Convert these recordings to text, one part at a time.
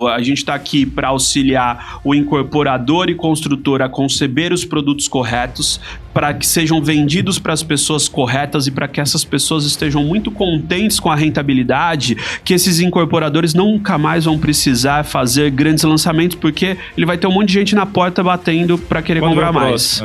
A gente está aqui para auxiliar o incorporador e construtor a conceber os produtos corretos para que sejam vendidos para as pessoas corretas e para que essas pessoas estejam muito contentes com a rentabilidade, que esses incorporadores nunca mais vão precisar fazer grandes lançamentos, porque ele vai ter um monte de gente na porta batendo para querer comprar mais.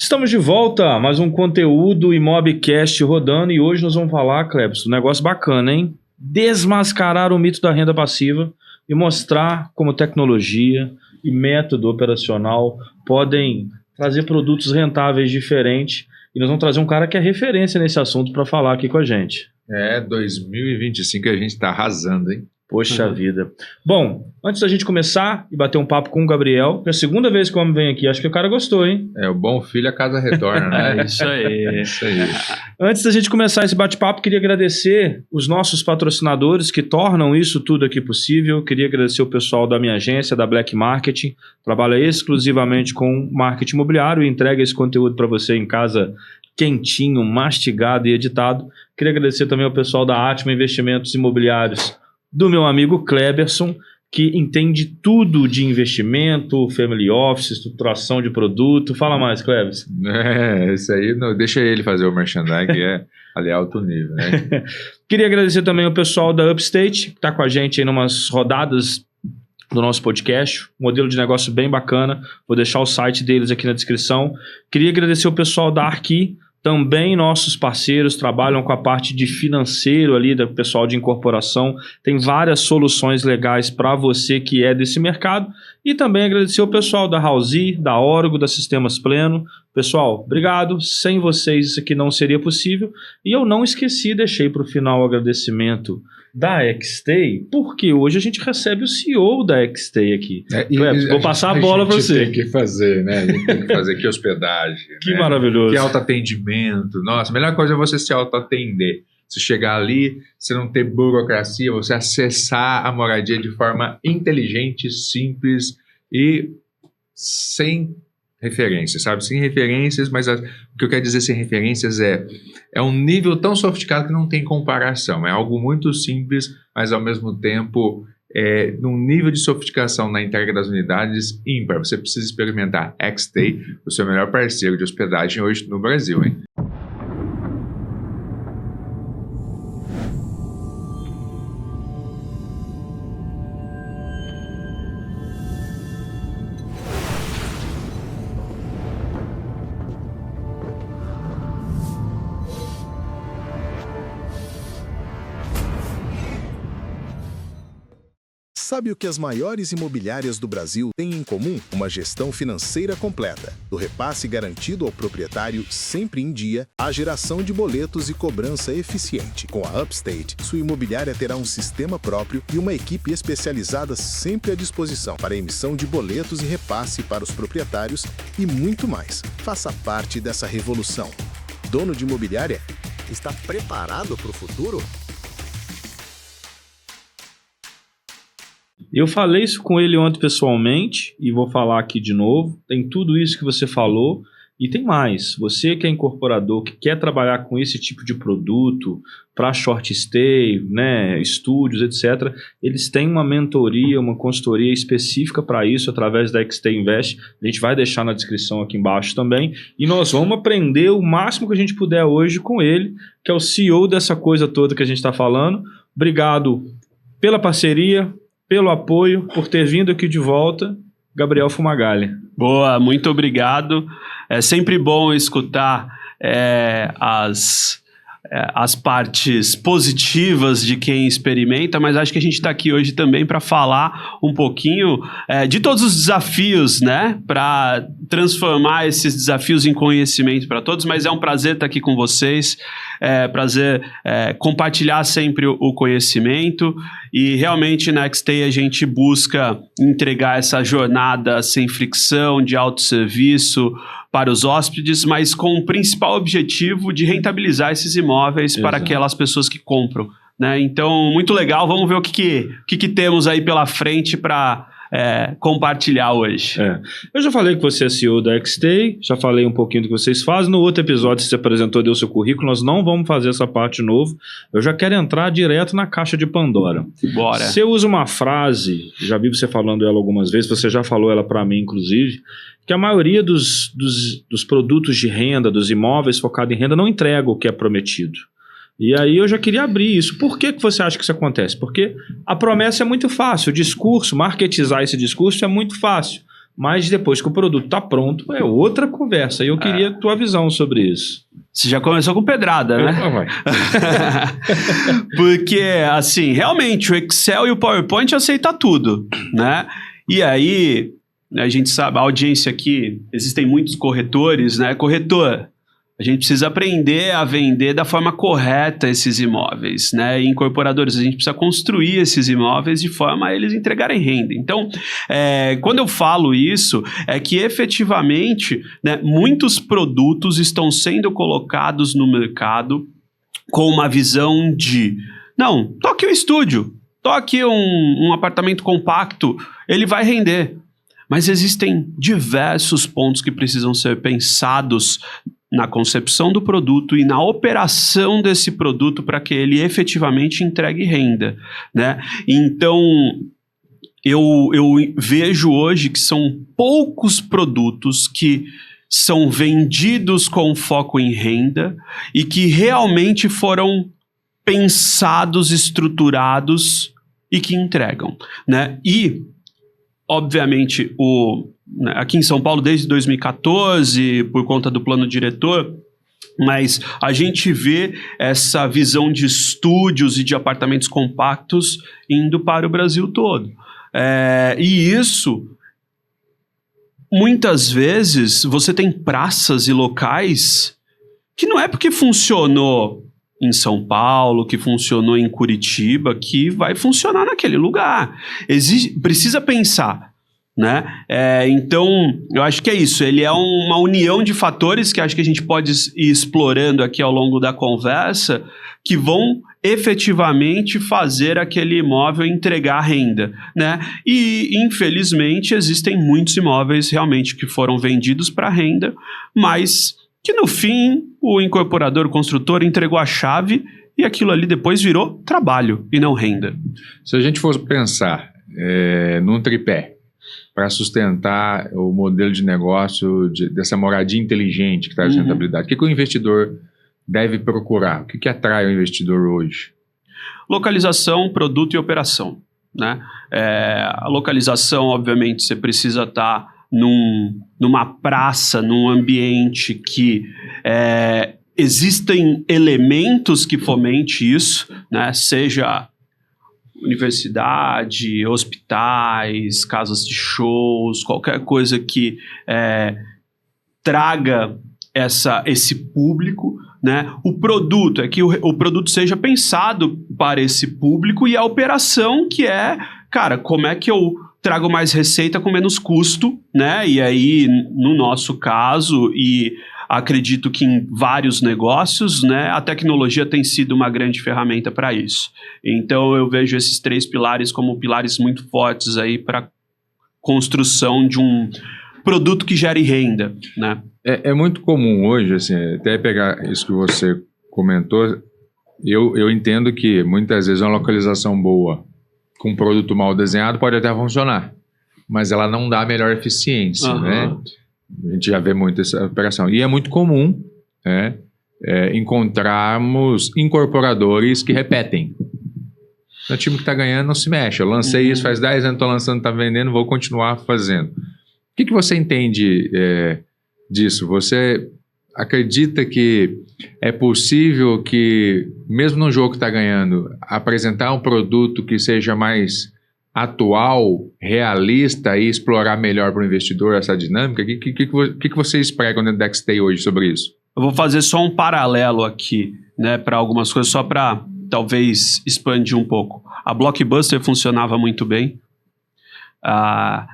Estamos de volta, mais um conteúdo Imobcast rodando e hoje nós vamos falar, Clebson, um negócio bacana, hein? Desmascarar o mito da renda passiva e mostrar como tecnologia e método operacional podem trazer produtos rentáveis diferentes e nós vamos trazer um cara que é referência nesse assunto para falar aqui com a gente. 2025 a gente está arrasando, hein? Poxa vida. Bom, antes da gente começar e bater um papo com o Gabriel, é a segunda vez que o homem vem aqui, acho que o cara gostou, hein? O bom filho a casa retorna, né? É isso aí. Isso aí. Antes da gente começar esse bate-papo, queria agradecer os nossos patrocinadores que tornam isso tudo aqui possível. Queria agradecer o pessoal da minha agência, da Black Marketing. Trabalha exclusivamente com marketing imobiliário e entrega esse conteúdo para você em casa quentinho, mastigado e editado. Queria agradecer também ao pessoal da Atma Investimentos Imobiliários, do meu amigo Cleberson, que entende tudo de investimento, family office, estruturação de produto. Fala mais, Cleberson. Isso aí, deixa ele fazer o merchandising, que é ali alto nível, né? Queria agradecer também ao pessoal da Upstate, que está com a gente aí em umas rodadas do nosso podcast, um modelo de negócio bem bacana. Vou deixar o site deles aqui na descrição. Queria agradecer o pessoal da Arqui, também nossos parceiros, trabalham com a parte de financeiro ali, do pessoal de incorporação. Tem várias soluções legais para você que é desse mercado. E também agradecer o pessoal da Housey, da Orgo, da Sistemas Pleno. Pessoal, obrigado. Sem vocês isso aqui não seria possível. E eu não esqueci, deixei para o final o agradecimento da Xstay, porque hoje a gente recebe o CEO da Xstay aqui. Vou passar a bola para você. Tem que fazer, né? A gente tem que fazer que hospedagem. Que né? maravilhoso. Que autoatendimento. Nossa, a melhor coisa é você se autoatender. Você chegar ali, você não ter burocracia, você acessar a moradia de forma inteligente, simples e sem referências, sabe? Sem referências, mas o que eu quero dizer sem referências é um nível tão sofisticado que não tem comparação. É algo muito simples, mas ao mesmo tempo num nível de sofisticação na entrega das unidades ímpar. Você precisa experimentar Xstay, o seu melhor parceiro de hospedagem hoje no Brasil, hein? Sabe o que as maiores imobiliárias do Brasil têm em comum? Uma gestão financeira completa, do repasse garantido ao proprietário sempre em dia, à geração de boletos e cobrança eficiente. Com a Upstate, sua imobiliária terá um sistema próprio e uma equipe especializada sempre à disposição para emissão de boletos e repasse para os proprietários e muito mais. Faça parte dessa revolução. Dono de imobiliária? Está preparado para o futuro? Eu falei isso com ele ontem pessoalmente e vou falar aqui de novo. Tem tudo isso que você falou e tem mais. Você que é incorporador, que quer trabalhar com esse tipo de produto para short stay, né, estúdios, etc. Eles têm uma mentoria, uma consultoria específica para isso através da Xstay Invest. A gente vai deixar na descrição aqui embaixo também. E nós vamos aprender o máximo que a gente puder hoje com ele, que é o CEO dessa coisa toda que a gente está falando. Obrigado pela parceria, pelo apoio, por ter vindo aqui de volta, Gabriel Fumagalli. Boa, muito obrigado. É sempre bom escutar as partes positivas de quem experimenta, mas acho que a gente está aqui hoje também para falar um pouquinho de todos os desafios, né? Para transformar esses desafios em conhecimento para todos, mas é um prazer estar aqui com vocês, prazer compartilhar sempre o conhecimento e realmente na Xstay a gente busca entregar essa jornada sem fricção, de autosserviço para os hóspedes, mas com o principal objetivo de rentabilizar esses imóveis Exato. Para aquelas pessoas que compram, né? Então, muito legal, vamos ver o que temos aí pela frente para compartilhar hoje. Eu já falei que você é CEO da Xstay, já falei um pouquinho do que vocês fazem. No outro episódio você apresentou, deu seu currículo, nós não vamos fazer essa parte de novo. Eu já quero entrar direto na caixa de Pandora. Bora. Você usa uma frase, já vi você falando ela algumas vezes, você já falou ela para mim, inclusive, que a maioria dos produtos de renda, dos imóveis focados em renda, não entrega o que é prometido. E aí eu já queria abrir isso. Por que você acha que isso acontece? Porque a promessa é muito fácil, o discurso, marketizar esse discurso é muito fácil. Mas depois que o produto está pronto, é outra conversa. E eu queria a tua visão sobre isso. Você já começou com pedrada, né? Vai. Porque, assim, realmente o Excel e o PowerPoint aceitam tudo, né? E aí, a gente sabe, a audiência aqui, existem muitos corretores, né? Corretor, a gente precisa aprender a vender da forma correta esses imóveis, né? E incorporadores, a gente precisa construir esses imóveis de forma a eles entregarem renda. Então, quando eu falo isso, é que efetivamente, né, muitos produtos estão sendo colocados no mercado com uma visão de, não, toque o estúdio, toque um apartamento compacto, ele vai render. Mas existem diversos pontos que precisam ser pensados na concepção do produto e na operação desse produto para que ele efetivamente entregue renda, né? Então, eu vejo hoje que são poucos produtos que são vendidos com foco em renda e que realmente foram pensados, estruturados e que entregam, né? E, obviamente, aqui em São Paulo desde 2014, por conta do plano diretor, mas a gente vê essa visão de estúdios e de apartamentos compactos indo para o Brasil todo. E isso, muitas vezes, você tem praças e locais que não é porque funcionou em São Paulo, que funcionou em Curitiba, que vai funcionar naquele lugar. Precisa pensar, né? Então, eu acho que é isso. Ele é uma união de fatores que acho que a gente pode ir explorando aqui ao longo da conversa, que vão efetivamente fazer aquele imóvel entregar renda, né? E, infelizmente, existem muitos imóveis realmente que foram vendidos para renda, mas que no fim o incorporador, o construtor entregou a chave e aquilo ali depois virou trabalho e não renda. Se a gente fosse pensar num tripé para sustentar o modelo de negócio dessa moradia inteligente que traz rentabilidade, o que o investidor deve procurar? O que atrai o investidor hoje? Localização, produto e operação, né? A localização, obviamente, você precisa estar numa praça, num ambiente que existem elementos que fomente isso, né? Seja universidade, hospitais, casas de shows, qualquer coisa que traga esse público, né? O produto é que o produto seja pensado para esse público e a operação que cara, como é que eu trago mais receita com menos custo, né? E aí, no nosso caso, e acredito que em vários negócios, né, a tecnologia tem sido uma grande ferramenta para isso. Então, eu vejo esses 3 pilares como pilares muito fortes aí para construção de um produto que gere renda, né? É muito comum hoje, assim, até pegar isso que você comentou, eu entendo que muitas vezes uma localização boa com um produto mal desenhado pode até funcionar, mas ela não dá a melhor eficiência, né? A gente já vê muito essa operação. E é muito comum, né, encontrarmos incorporadores que repetem. O time que está ganhando não se mexe. Eu lancei isso faz 10 anos, estou lançando, está vendendo, vou continuar fazendo. O que você entende disso? Você acredita que é possível que, mesmo no jogo que está ganhando, apresentar um produto que seja mais atual, realista e explorar melhor para o investidor essa dinâmica? O que vocês pregam dentro da Xstay hoje sobre isso? Eu vou fazer só um paralelo aqui, né, para algumas coisas, só para talvez expandir um pouco. A Blockbuster funcionava muito bem, a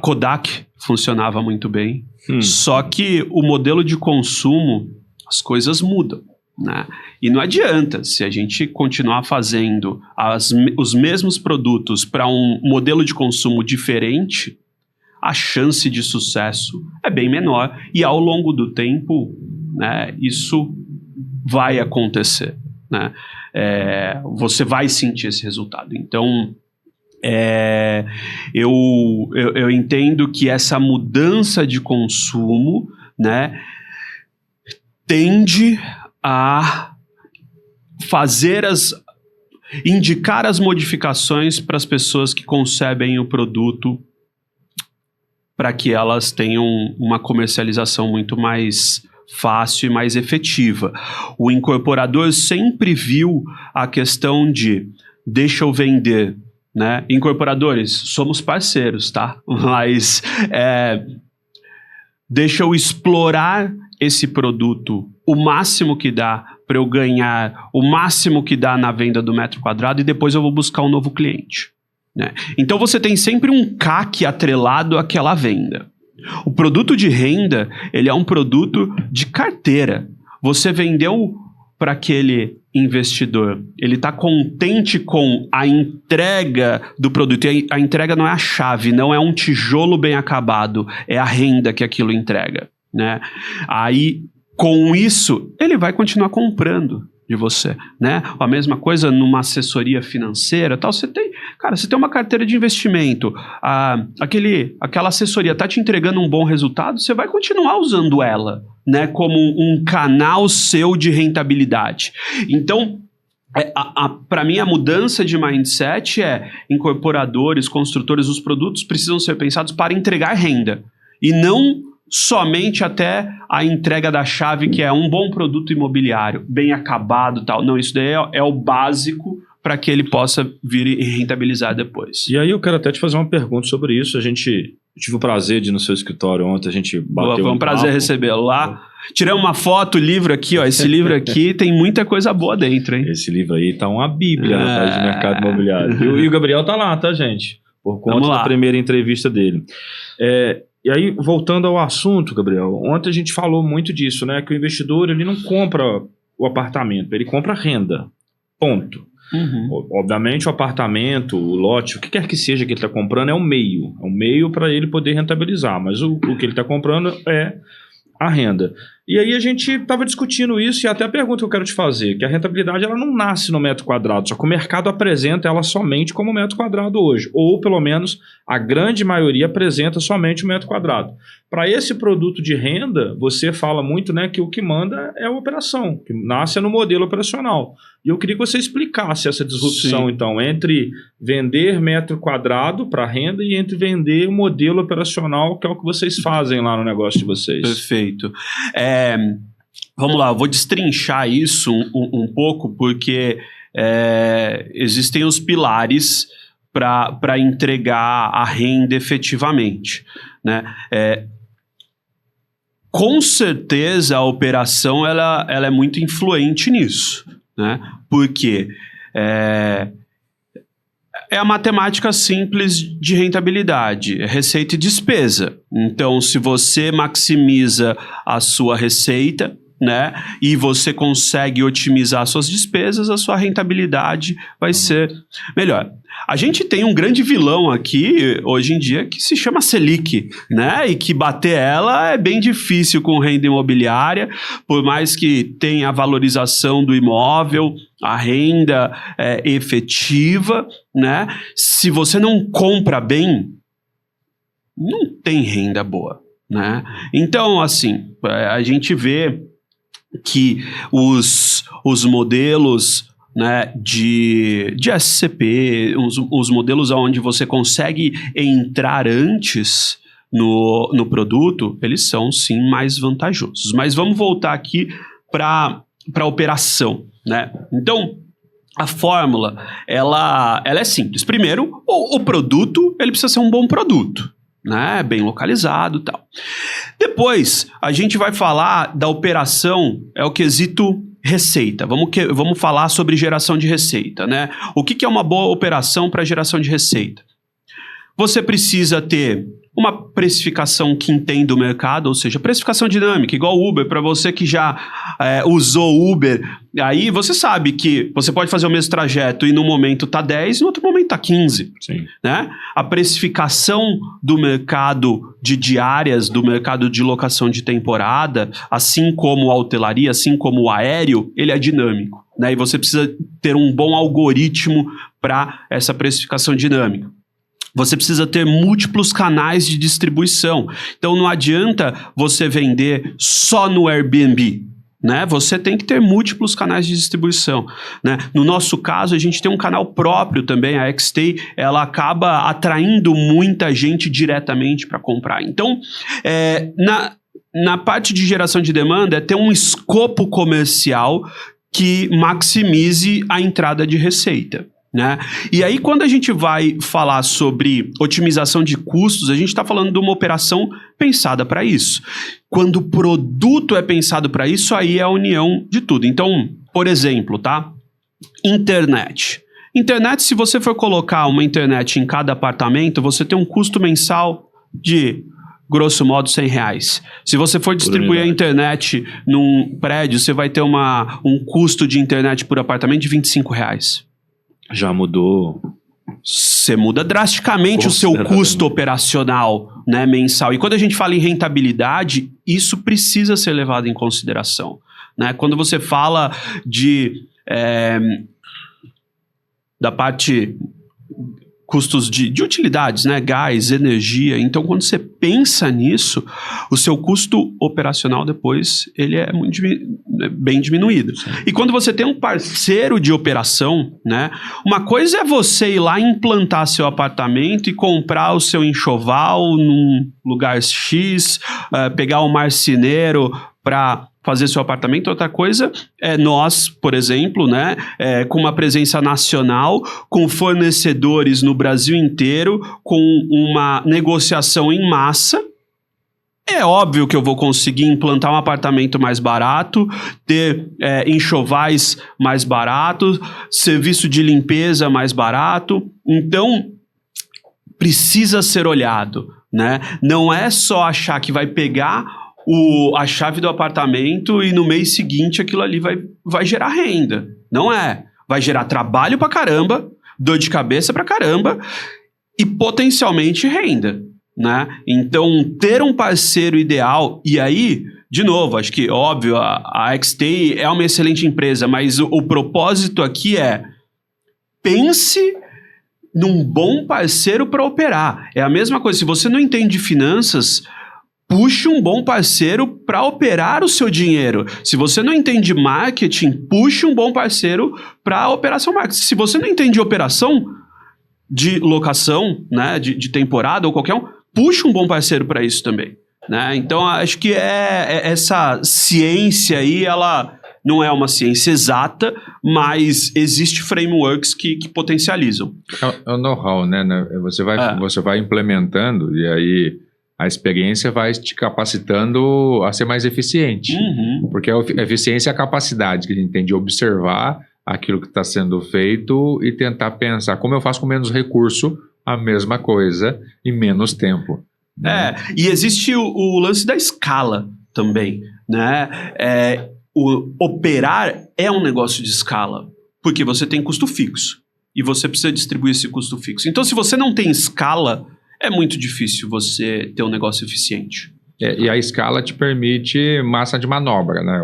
Kodak funcionava muito bem, só que o modelo de consumo, as coisas mudam, né? E não adianta, se a gente continuar fazendo os mesmos produtos para um modelo de consumo diferente, a chance de sucesso é bem menor. E ao longo do tempo, né, isso vai acontecer, né? Você vai sentir esse resultado. Então, eu entendo que essa mudança de consumo, né, tende a indicar as modificações para as pessoas que concebem o produto, para que elas tenham uma comercialização muito mais fácil e mais efetiva. O incorporador sempre viu a questão de deixa eu vender, né? Incorporadores, somos parceiros, tá? Mas deixa eu explorar esse produto o máximo que dá para eu ganhar o máximo que dá na venda do metro quadrado e depois eu vou buscar um novo cliente, né? Então você tem sempre um CAC atrelado àquela venda. O produto de renda, ele é um produto de carteira. Você vendeu para aquele investidor, ele está contente com a entrega do produto. E a entrega não é a chave, não é um tijolo bem acabado, é a renda que aquilo entrega, né? Aí, com isso, ele vai continuar comprando de você, né? A mesma coisa numa assessoria financeira, tal. Você tem uma carteira de investimento, aquela assessoria está te entregando um bom resultado, você vai continuar usando ela, né, como um canal seu de rentabilidade. Então, para mim, a mudança de mindset incorporadores, construtores, os produtos precisam ser pensados para entregar renda e não somente até a entrega da chave, que é um bom produto imobiliário, bem acabado, tal. Não, isso daí é o básico para que ele possa vir e rentabilizar depois. E aí eu quero até te fazer uma pergunta sobre isso. Eu tive o prazer de ir no seu escritório ontem, a gente bateu Foi um prazer recebê-lo lá. Tirei uma foto, livro aqui, ó. Esse livro aqui tem muita coisa boa dentro, hein? Esse livro aí tá uma bíblia, rapaz, de mercado imobiliário. E o Gabriel tá lá, tá, gente? Por conta da primeira entrevista dele. E aí, voltando ao assunto, Gabriel, ontem a gente falou muito disso, né? Que o investidor, ele não compra o apartamento, ele compra renda. Ponto. Uhum. Obviamente, o apartamento, o lote, o que quer que seja que ele está comprando é um meio para ele poder rentabilizar, mas o que ele está comprando é a renda. E aí a gente estava discutindo isso, e até a pergunta que eu quero te fazer, que a rentabilidade ela não nasce no metro quadrado, só que o mercado apresenta ela somente como metro quadrado hoje, ou pelo menos a grande maioria apresenta somente o metro quadrado. Para esse produto de renda, você fala muito, né, que o que manda é a operação, que nasce no modelo operacional. E eu queria que você explicasse essa disrupção, então, entre vender metro quadrado para renda e entre vender o modelo operacional, que é o que vocês fazem lá no negócio de vocês. Perfeito. Vamos lá, eu vou destrinchar isso um pouco, porque existem os pilares para entregar a renda efetivamente, né? Com certeza a operação ela é muito influente nisso, né? Porque é a matemática simples de rentabilidade, receita e despesa. Então, se você maximiza a sua receita, né, e você consegue otimizar suas despesas, a sua rentabilidade vai ser melhor. A gente tem um grande vilão aqui, hoje em dia, que se chama Selic, né, e que bater ela é bem difícil com renda imobiliária, por mais que tenha a valorização do imóvel, a renda efetiva, né, se você não compra bem, não tem renda boa, né. Então, assim, a gente vê que os modelos, né, de SCP, os modelos onde você consegue entrar antes no produto, eles são sim mais vantajosos. Mas vamos voltar aqui para a operação, né? Então, a fórmula, ela é simples. Primeiro, o produto, ele precisa ser um bom produto, né, bem localizado e tal. Depois, a gente vai falar da operação, é o quesito receita. Vamos falar sobre geração de receita, né? O que é uma boa operação para geração de receita? você precisa ter uma precificação que entenda o mercado, ou seja, precificação dinâmica, igual o Uber. Para você que já usou Uber, aí você sabe que você pode fazer o mesmo trajeto e no momento tá 10 e no outro momento tá 15. Sim. Né? A precificação do mercado de diárias, do mercado de locação de temporada, assim como a hotelaria, assim como o aéreo, ele é dinâmico. Né? E você precisa ter um bom algoritmo para essa precificação dinâmica. Você precisa ter múltiplos canais de distribuição. Então não adianta você vender só no Airbnb, né? Você tem que ter múltiplos canais de distribuição, né? No nosso caso, a gente tem um canal próprio também, a XStay, ela acaba atraindo muita gente diretamente para comprar. Então, na parte de geração de demanda, é ter um escopo comercial que maximize a entrada de receita. Né? E aí, quando a gente vai falar sobre otimização de custos, a gente está falando de uma operação pensada para isso. Quando o produto é pensado para isso, aí é a união de tudo. Então, por exemplo, tá? Internet. Internet, se você for colocar uma internet em cada apartamento, você tem um custo mensal de, grosso modo, R$100. Se você for distribuir a internet num prédio, você vai ter um custo de internet por apartamento de R$25. Já mudou. Você muda drasticamente o seu custo operacional, né, mensal. E quando a gente fala em rentabilidade, isso precisa ser levado em consideração. Né? Quando você fala da parte custos de utilidades, né? Gás, energia. Então, quando você pensa nisso, o seu custo operacional depois ele é bem diminuído. Sim. E quando você tem um parceiro de operação, né? Uma coisa é você ir lá implantar seu apartamento e comprar o seu enxoval num lugar X, pegar um marceneiro para fazer seu apartamento. Outra coisa é nós, por exemplo, né, com uma presença nacional, com fornecedores no Brasil inteiro, com uma negociação em massa. É óbvio que eu vou conseguir implantar um apartamento mais barato, ter enxovais mais baratos, serviço de limpeza mais barato. Então, precisa ser olhado, né? Não é só achar que vai pegar a chave do apartamento e no mês seguinte aquilo ali vai gerar renda. Não é. Vai gerar trabalho pra caramba, dor de cabeça pra caramba e potencialmente renda, né? Então, ter um parceiro ideal, e aí, de novo, acho que, óbvio, a XStay é uma excelente empresa, mas o propósito aqui é pense num bom parceiro para operar. É a mesma coisa, se você não entende de finanças, puxe um bom parceiro para operar o seu dinheiro. Se você não entende de marketing, puxe um bom parceiro para operação marketing. Se você não entende de operação, de locação, né, de temporada ou qualquer um, puxe um bom parceiro para isso também. Né? Então, acho que essa ciência aí, ela não é uma ciência exata, mas existe frameworks que potencializam. É o know-how, né? Você vai implementando e aí a experiência vai te capacitando a ser mais eficiente. Uhum. Porque a eficiência é a capacidade que a gente tem de observar aquilo que está sendo feito e tentar pensar como eu faço com menos recurso a mesma coisa em menos tempo. Né? E existe o lance da escala também. Né? Operar é um negócio de escala, porque você tem custo fixo e você precisa distribuir esse custo fixo. Então, se você não tem escala, é muito difícil você ter um negócio eficiente. E a escala te permite massa de manobra, né?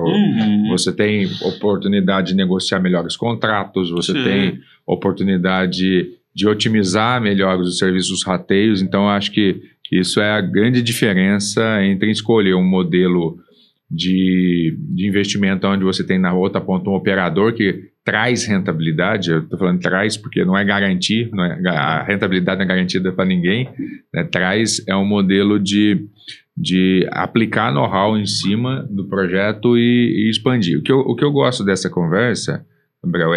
Você tem oportunidade de negociar melhores contratos, você tem oportunidade de otimizar melhor os serviços rateios. Então, eu acho que isso é a grande diferença entre escolher um modelo de investimento onde você tem na outra ponta um operador que traz rentabilidade. Eu estou falando traz porque não é garantir, a rentabilidade não é garantida para ninguém, né? Traz é um modelo de aplicar know-how em cima do projeto e expandir. O que eu gosto dessa conversa, Gabriel,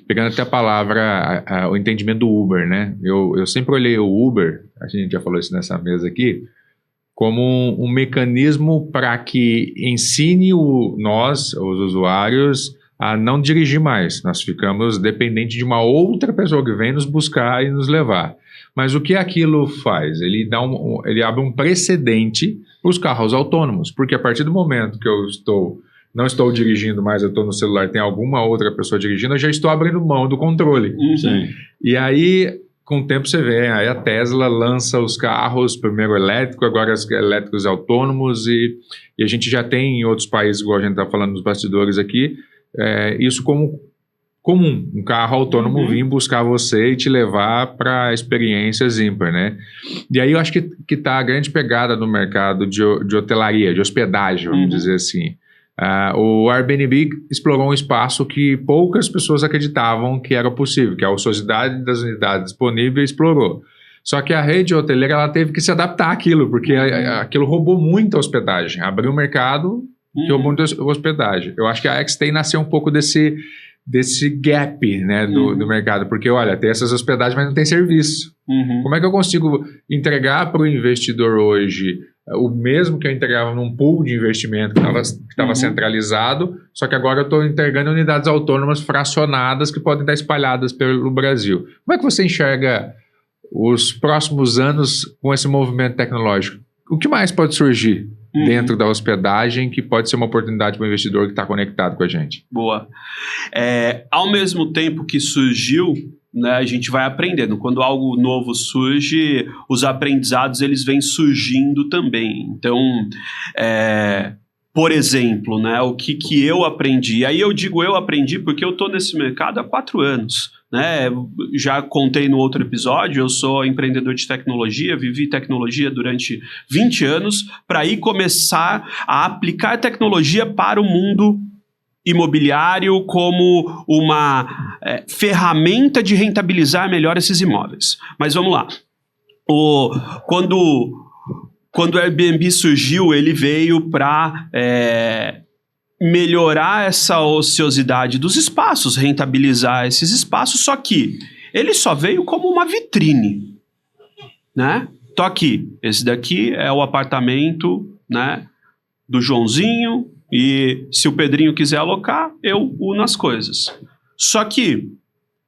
pegando até a palavra, o entendimento do Uber, né? Eu sempre olhei o Uber, a gente já falou isso nessa mesa aqui, como um mecanismo para que ensine nós, os usuários, a não dirigir mais. Nós ficamos dependentes de uma outra pessoa que vem nos buscar e nos levar. Mas o que aquilo faz? Ele abre um precedente para os carros autônomos, porque a partir do momento que não estou dirigindo mais, eu estou no celular, tem alguma outra pessoa dirigindo, eu já estou abrindo mão do controle. Sim. E aí, com o tempo você vê, aí a Tesla lança os carros, primeiro elétrico, agora os elétricos autônomos, e a gente já tem em outros países, igual a gente está falando nos bastidores aqui, isso como comum, um carro autônomo vir buscar você e te levar para experiências ímpar, né? E aí eu acho que está a grande pegada no mercado de hotelaria, de hospedagem, vamos dizer assim. O Airbnb explorou um espaço que poucas pessoas acreditavam que era possível, que a ociosidade das unidades disponíveis explorou. Só que a rede hoteleira ela teve que se adaptar àquilo, porque aquilo roubou muito a hospedagem. Abriu o mercado que roubou muito a hospedagem. Eu acho que a XTay nasceu um pouco desse gap, né, do mercado, porque olha, tem essas hospedagens, mas não tem serviço. Como é que eu consigo entregar para o investidor hoje o mesmo que eu entregava num pool de investimento que estava centralizado, só que agora eu estou entregando unidades autônomas fracionadas que podem estar espalhadas pelo Brasil. Como é que você enxerga os próximos anos com esse movimento tecnológico? O que mais pode surgir dentro da hospedagem que pode ser uma oportunidade para o investidor que está conectado com a gente? Boa. Ao mesmo tempo que surgiu, né, a gente vai aprendendo. Quando algo novo surge, os aprendizados eles vêm surgindo também. Então, por exemplo, né, o que eu aprendi? Aí eu digo eu aprendi porque eu estou nesse mercado há 4 anos. Né? Já contei no outro episódio, eu sou empreendedor de tecnologia, vivi tecnologia durante 20 anos para aí começar a aplicar tecnologia para o mundo imobiliário como uma ferramenta de rentabilizar melhor esses imóveis. Mas vamos lá. Quando o Airbnb surgiu, ele veio para melhorar essa ociosidade dos espaços, rentabilizar esses espaços, só que ele só veio como uma vitrine, né? Tô aqui, esse daqui é o apartamento, né, do Joãozinho, e se o Pedrinho quiser alocar, eu uno as coisas. Só que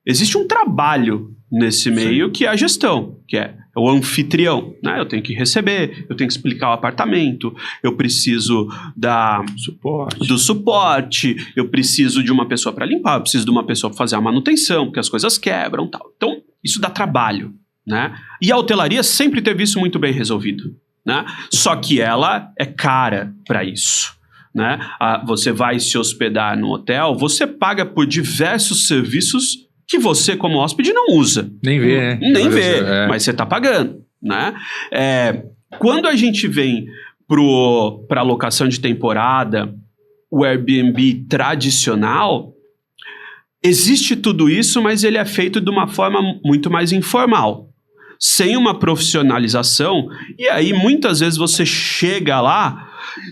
existe um trabalho nesse meio que é a gestão, que é o anfitrião, né? Eu tenho que receber, eu tenho que explicar o apartamento, eu preciso do suporte, eu preciso de uma pessoa para limpar, eu preciso de uma pessoa para fazer a manutenção, porque as coisas quebram e tal. Então, isso dá trabalho, né? E a hotelaria sempre teve isso muito bem resolvido, né? Só que ela é cara para isso. Né? Você vai se hospedar no hotel, você paga por diversos serviços que você, como hóspede, não usa. Nem vê, né? Nem vê, mas você está pagando. Né? Quando a gente vem para a locação de temporada, o Airbnb tradicional, existe tudo isso, mas ele é feito de uma forma muito mais informal, sem uma profissionalização, e aí muitas vezes você chega lá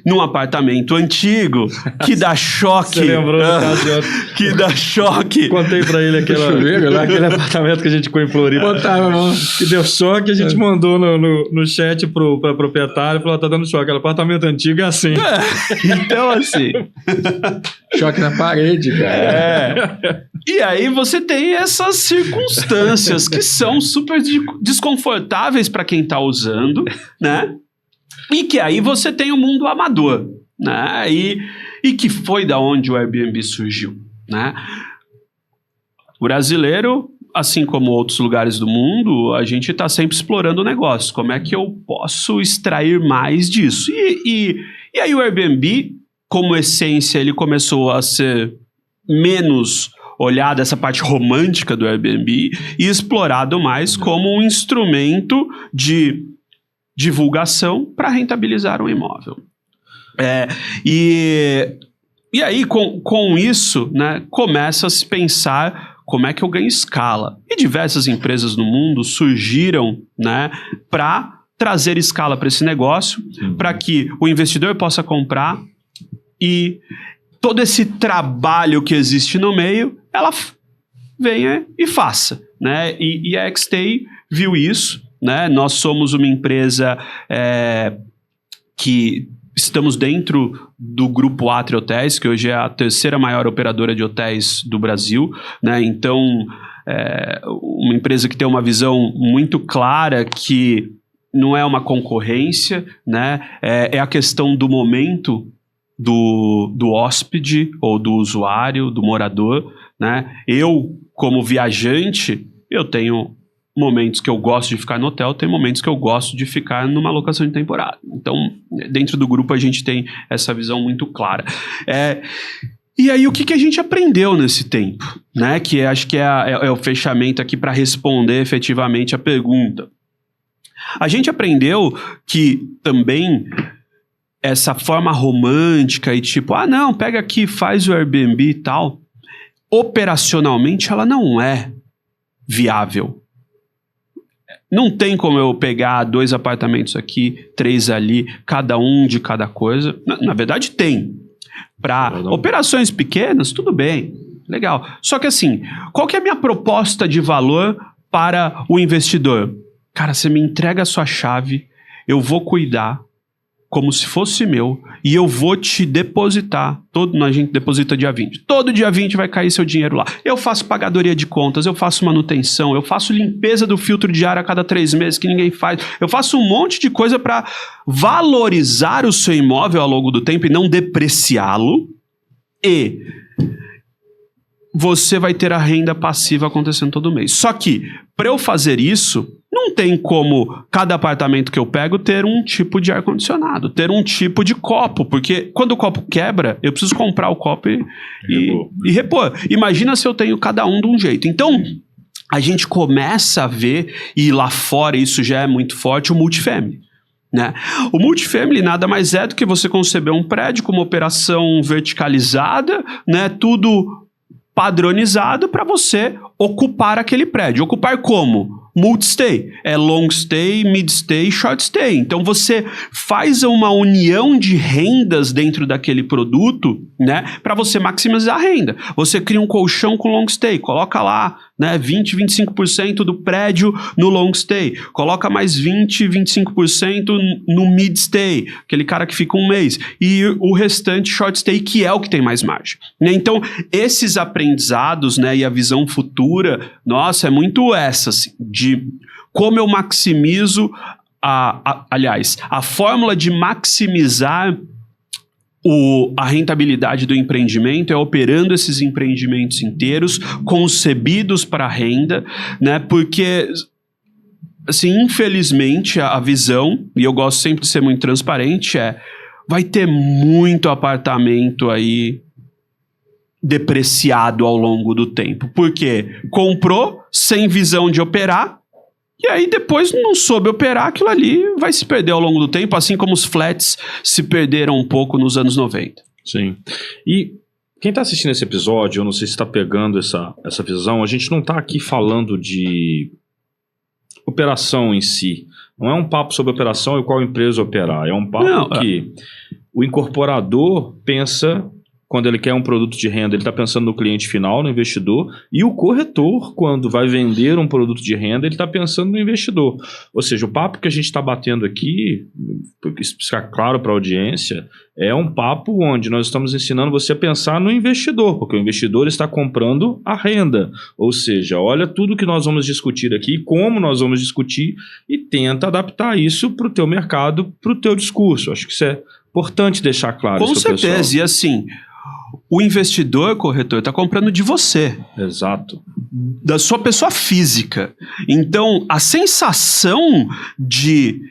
num apartamento antigo que dá choque. Você lembrou do caso de outro. Que dá choque. Contei pra ele aquele apartamento que a gente ficou em Floripa. Que deu choque, a gente mandou no chat pra proprietário, falou, tá dando choque, aquele apartamento antigo é assim. Então, assim... choque na parede, cara. E aí você tem essas circunstâncias que são super desconfortáveis para quem tá usando, né? E que aí você tem o mundo amador, né? E que foi da onde o Airbnb surgiu, né? O brasileiro, assim como outros lugares do mundo, a gente está sempre explorando o negócio. Como é que eu posso extrair mais disso? E aí o Airbnb, como essência, ele começou a ser menos olhado, essa parte romântica do Airbnb, e explorado mais como um instrumento de divulgação para rentabilizar um imóvel. E aí, com isso, né, começa a se pensar como é que eu ganho escala. E diversas empresas no mundo surgiram, né, para trazer escala para esse negócio, para que o investidor possa comprar e todo esse trabalho que existe no meio, ela venha e faça. Né? E a XTay viu isso. Né? Nós somos uma empresa que estamos dentro do grupo Atria Hotéis, que hoje é a terceira maior operadora de hotéis do Brasil, né? Então, uma empresa que tem uma visão muito clara que não é uma concorrência, né? É a questão do momento do hóspede ou do usuário, do morador, né? Eu, como viajante, eu tenho momentos que eu gosto de ficar no hotel, tem momentos que eu gosto de ficar numa locação de temporada. Então, dentro do grupo a gente tem essa visão muito clara. E aí, o que a gente aprendeu nesse tempo? Né? Que acho que é o fechamento aqui para responder efetivamente a pergunta. A gente aprendeu que também essa forma romântica e tipo, não, pega aqui, faz o Airbnb e tal, operacionalmente ela não é viável. Não tem como eu pegar 2 apartamentos aqui, 3 ali, cada um de cada coisa. Na verdade, tem. Para operações pequenas, tudo bem, legal. Só que assim, qual que é a minha proposta de valor para o investidor? Cara, você me entrega a sua chave, eu vou cuidar como se fosse meu e eu vou te depositar. A gente deposita dia 20. Todo dia 20 vai cair seu dinheiro lá. Eu faço pagadoria de contas, eu faço manutenção, eu faço limpeza do filtro de ar a cada 3 meses que ninguém faz. Eu faço um monte de coisa para valorizar o seu imóvel ao longo do tempo e não depreciá-lo. E você vai ter a renda passiva acontecendo todo mês. Só que, para eu fazer isso, não tem como cada apartamento que eu pego ter um tipo de ar-condicionado, ter um tipo de copo, porque quando o copo quebra, eu preciso comprar o copo e repor. Imagina se eu tenho cada um de um jeito. Então, a gente começa a ver, e lá fora isso já é muito forte, o multifamily. Né? O multifamily nada mais é do que você conceber um prédio com uma operação verticalizada, né? Tudo padronizado para você ocupar aquele prédio. Ocupar como? Multi-stay. É long stay, mid-stay, short stay. Então você faz uma união de rendas dentro daquele produto, né, para você maximizar a renda. Você cria um colchão com long stay, coloca lá, né, 20, 25% do prédio no long stay, coloca mais 20, 25% no mid stay, aquele cara que fica um mês, e o restante short stay, que é o que tem mais margem. Né? Então, esses aprendizados, né, e a visão futura, nossa, é muito essa, assim, de como eu maximizo, aliás, a fórmula de maximizar a rentabilidade do empreendimento é operando esses empreendimentos inteiros, concebidos para renda, né? Porque, assim, infelizmente, a visão, e eu gosto sempre de ser muito transparente, vai ter muito apartamento aí depreciado ao longo do tempo. Porque comprou sem visão de operar, e aí depois não soube operar, aquilo ali vai se perder ao longo do tempo, assim como os flats se perderam um pouco nos anos 90. Sim. E quem está assistindo esse episódio, eu não sei se está pegando essa visão, a gente não está aqui falando de operação em si. Não é um papo sobre operação e qual empresa operar. É um papo que o incorporador pensa... Quando ele quer um produto de renda, ele está pensando no cliente final, no investidor, e o corretor, quando vai vender um produto de renda, ele está pensando no investidor. Ou seja, o papo que a gente está batendo aqui, para ficar claro para a audiência, é um papo onde nós estamos ensinando você a pensar no investidor, porque o investidor está comprando a renda. Ou seja, olha tudo que nós vamos discutir aqui, como nós vamos discutir, e tenta adaptar isso para o teu mercado, para o teu discurso. Acho que isso é importante deixar claro. Com certeza, pessoal. E assim... O investidor, corretor, está comprando de você. Exato. Da sua pessoa física. Então, a sensação de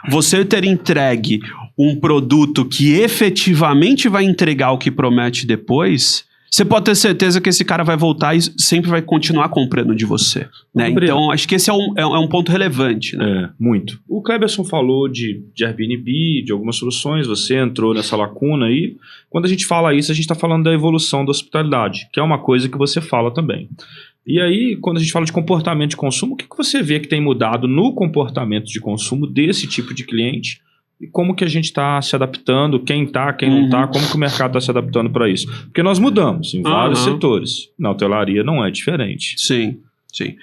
você ter entregue um produto que efetivamente vai entregar o que promete depois, você pode ter certeza que esse cara vai voltar e sempre vai continuar comprando de você. Né? Então, acho que esse é um ponto relevante. Né? Muito. O Cleberson falou de Airbnb, de algumas soluções, você entrou nessa lacuna aí. Quando a gente fala isso, a gente está falando da evolução da hospitalidade, que é uma coisa que você fala também. E aí, quando a gente fala de comportamento de consumo, o que você vê que tem mudado no comportamento de consumo desse tipo de cliente? E como que a gente está se adaptando, quem está, quem não está, como que o mercado está se adaptando para isso? Porque nós mudamos em vários setores. Na hotelaria não é diferente. Sim, sim.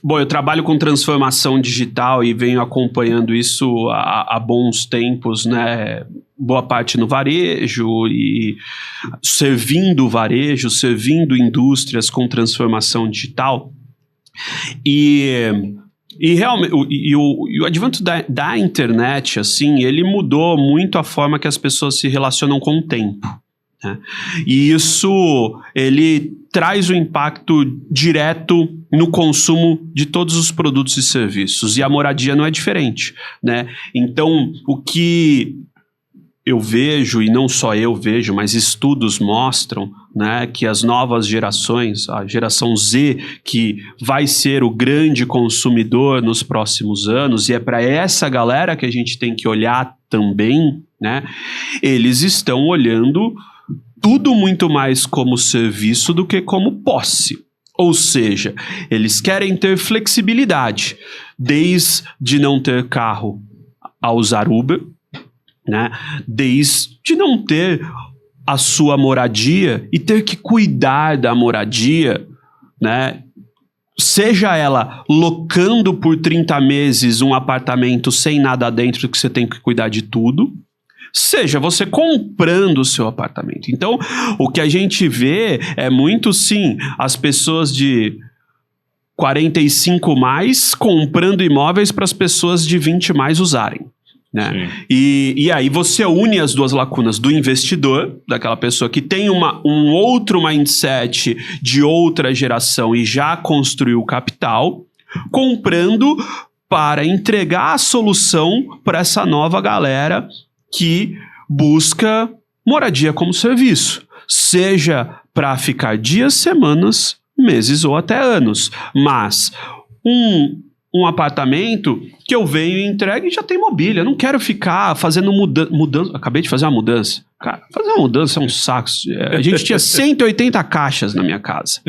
Bom, eu trabalho com transformação digital e venho acompanhando isso há bons tempos, né? Boa parte no varejo e servindo o varejo, servindo indústrias com transformação digital. E realmente, o advento da internet, assim, ele mudou muito a forma que as pessoas se relacionam com o tempo, né? E isso, ele traz um impacto direto no consumo de todos os produtos e serviços, e a moradia não é diferente, né? Então, o que eu vejo, e não só eu vejo, mas estudos mostram, né, que as novas gerações, a geração Z, que vai ser o grande consumidor nos próximos anos, e é para essa galera que a gente tem que olhar também, né, eles estão olhando tudo muito mais como serviço do que como posse. Ou seja, eles querem ter flexibilidade, desde não ter carro a usar Uber, né? Desde não ter a sua moradia e ter que cuidar da moradia, né? Seja ela locando por 30 meses um apartamento sem nada dentro que você tem que cuidar de tudo, seja você comprando o seu apartamento. Então, o que a gente vê é muito, sim, as pessoas de 45 mais comprando imóveis para as pessoas de 20 mais usarem, né? E aí você une as duas lacunas do investidor, daquela pessoa que tem um outro mindset de outra geração e já construiu capital, comprando para entregar a solução para essa nova galera que busca moradia como serviço, seja para ficar dias, semanas, meses ou até anos, mas um apartamento que eu venho e entrego e já tem mobília. Eu não quero ficar fazendo mudança. Acabei de fazer uma mudança. Cara, fazer uma mudança é um saco. A gente tinha 180 caixas na minha casa.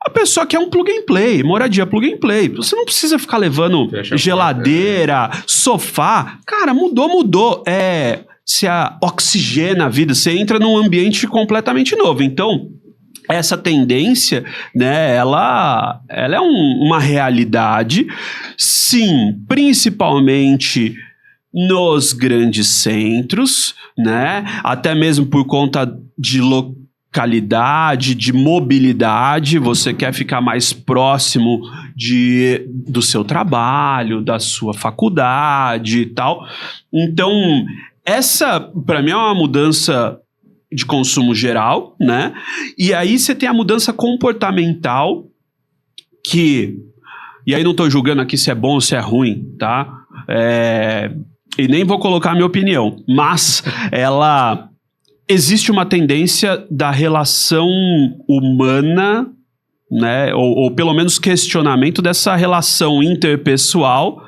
A pessoa quer um plug and play, moradia plug and play. Você não precisa ficar levando geladeira, sofá. Cara, mudou. Se oxigena a vida, você entra num ambiente completamente novo. Então, essa tendência, né, ela é uma realidade, sim, principalmente nos grandes centros, né, até mesmo por conta de localidade, de mobilidade, você quer ficar mais próximo do seu trabalho, da sua faculdade e tal. Então, essa, para mim, é uma mudança de consumo geral, né? E aí você tem a mudança comportamental e aí não estou julgando aqui se é bom ou se é ruim, tá? E nem vou colocar a minha opinião, mas existe uma tendência da relação humana, né? Ou pelo menos questionamento dessa relação interpessoal,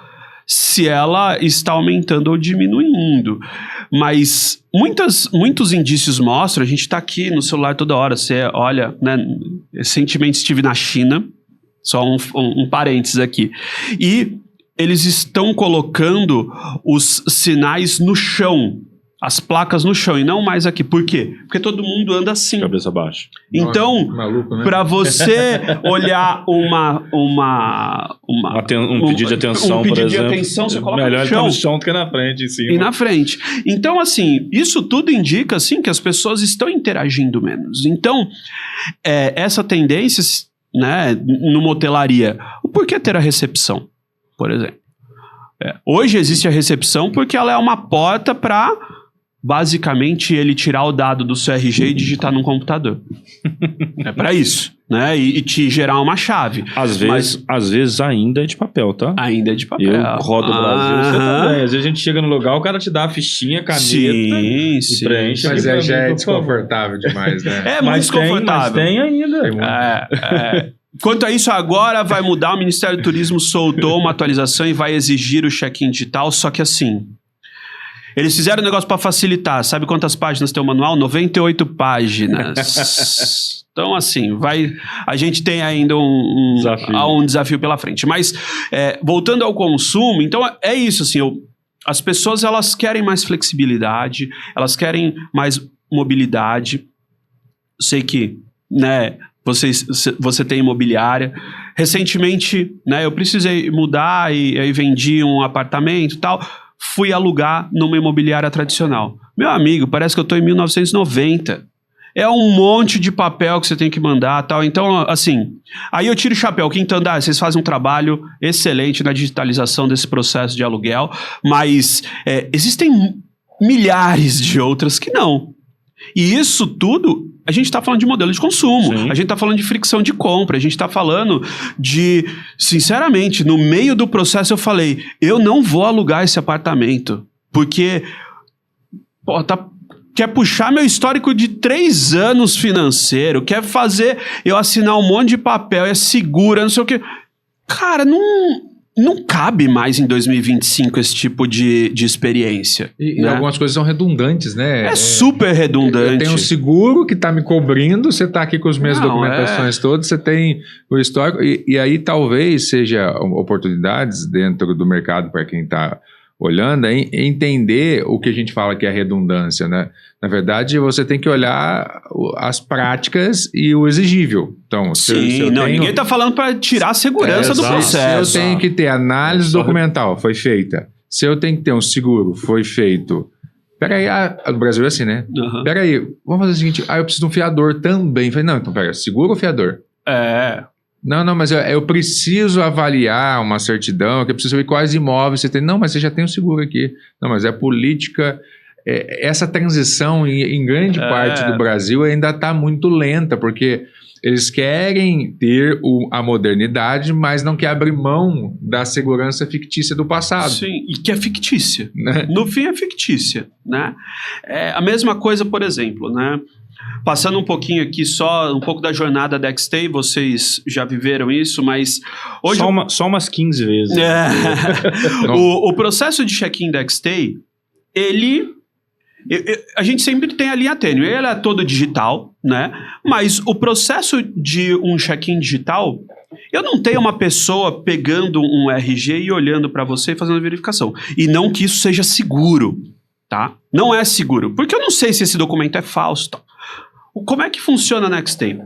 se ela está aumentando ou diminuindo. Mas muitos indícios mostram, a gente está aqui no celular toda hora, você olha, né? Recentemente estive na China, só um parênteses aqui, e eles estão colocando os sinais no chão, as placas no chão, e não mais aqui. Por quê? Porque todo mundo anda assim. Cabeça baixa. Então, maluco, né? para você olhar um pedido de atenção, por exemplo, de atenção, você coloca melhor no chão. no chão do que na frente, em cima. E na frente. Então, assim, isso tudo indica, assim, que as pessoas estão interagindo menos. Então, essa tendência, né, numa hotelaria, o porquê ter a recepção, por exemplo? Hoje existe a recepção porque ela é uma porta para, basicamente, ele tirar o dado do seu RG e digitar num computador. É para isso, né? E te gerar uma chave. Às vezes ainda é de papel, tá? Ainda é de papel. Eu rodo o Brasil, você também. Às vezes a gente chega no lugar, o cara te dá a fichinha, caneta sim, e preenche. Mas aqui pra já mim, é por desconfortável demais, né? É muito desconfortável. Mas tem ainda. Quanto a isso, agora vai mudar. O Ministério do Turismo soltou uma atualização e vai exigir o check-in digital, só que assim, eles fizeram um negócio para facilitar. Sabe quantas páginas tem o manual? 98 páginas. Então, assim, a gente tem ainda um desafio pela frente. Mas, voltando ao consumo, então é isso, assim, as pessoas, elas querem mais flexibilidade, elas querem mais mobilidade. Sei que, né, você tem imobiliária. recentemente, né, eu precisei mudar e aí vendi um apartamento e tal, fui alugar numa imobiliária tradicional. Meu amigo, parece que eu tô em 1990. É um monte de papel que você tem que mandar tal. Então, assim, aí eu tiro o chapéu. Quinto Andar, vocês fazem um trabalho excelente na digitalização desse processo de aluguel, mas existem milhares de outras que não. E isso tudo, a gente está falando de modelo de consumo, Sim. a gente está falando de fricção de compra, a gente está falando de, sinceramente, no meio do processo eu falei, eu não vou alugar esse apartamento, porque, pô, quer puxar meu histórico de 3 anos financeiro, quer fazer eu assinar um monte de papel, é segura, não sei o quê. Cara, não cabe mais em 2025 esse tipo de experiência. E né? algumas coisas são redundantes, né? É super redundante. Eu tenho um seguro que está me cobrindo, você está aqui com as minhas Não, documentações todas, você tem o histórico, e aí talvez seja oportunidades dentro do mercado para quem está olhando, é entender o que a gente fala que é redundância, né? Na verdade, você tem que olhar as práticas e o exigível. Então, se eu tenho... ninguém está falando para tirar a segurança do exato. processo. Se eu tenho que ter análise documental, foi feita. Se eu tenho que ter um seguro, foi feito. Peraí, no Brasil é assim, né? Uhum. Peraí, vamos fazer o seguinte, eu preciso de um fiador também. Falei, não, então pera, seguro ou fiador? Não, mas eu preciso avaliar uma certidão, que eu preciso saber quais imóveis você tem. Não, mas você já tem o seguro aqui. Não, mas é política. Essa transição em grande parte do Brasil ainda está muito lenta, porque eles querem ter a modernidade, mas não quer abrir mão da segurança fictícia do passado. Sim, e que é fictícia. Né? No fim é fictícia, né? A mesma coisa, por exemplo, né? Passando um pouquinho aqui, só um pouco da jornada da Xstay, vocês já viveram isso, mas hoje... Só umas 15 vezes. O processo de check-in da Xstay, a gente sempre tem a linha tênue, ele é todo digital, né? Mas o processo de um check-in digital, eu não tenho uma pessoa pegando um RG e olhando para você e fazendo a verificação. E não que isso seja seguro, tá? Não é seguro, porque eu não sei se esse documento é falso, tá? Como é que funciona na Xstay?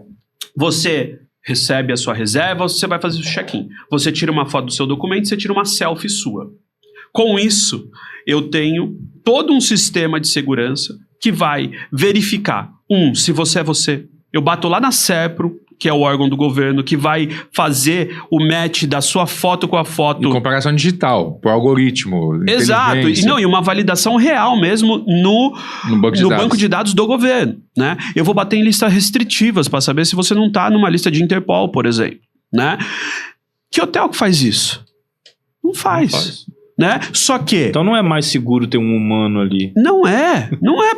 Você recebe a sua reserva, você vai fazer o check-in. Você tira uma foto do seu documento, você tira uma selfie sua. Com isso, eu tenho todo um sistema de segurança que vai verificar, se você é você. Eu bato lá na SERPRO, que é o órgão do governo, que vai fazer o match da sua foto com a foto. Em comparação digital, por algoritmo. Exato, e uma validação real mesmo no banco de dados do governo. Né? Eu vou bater em listas restritivas para saber se você não está numa lista de Interpol, por exemplo. Né? Que hotel que faz isso? Não faz. Né? Só que... Então não é mais seguro ter um humano ali. Não é,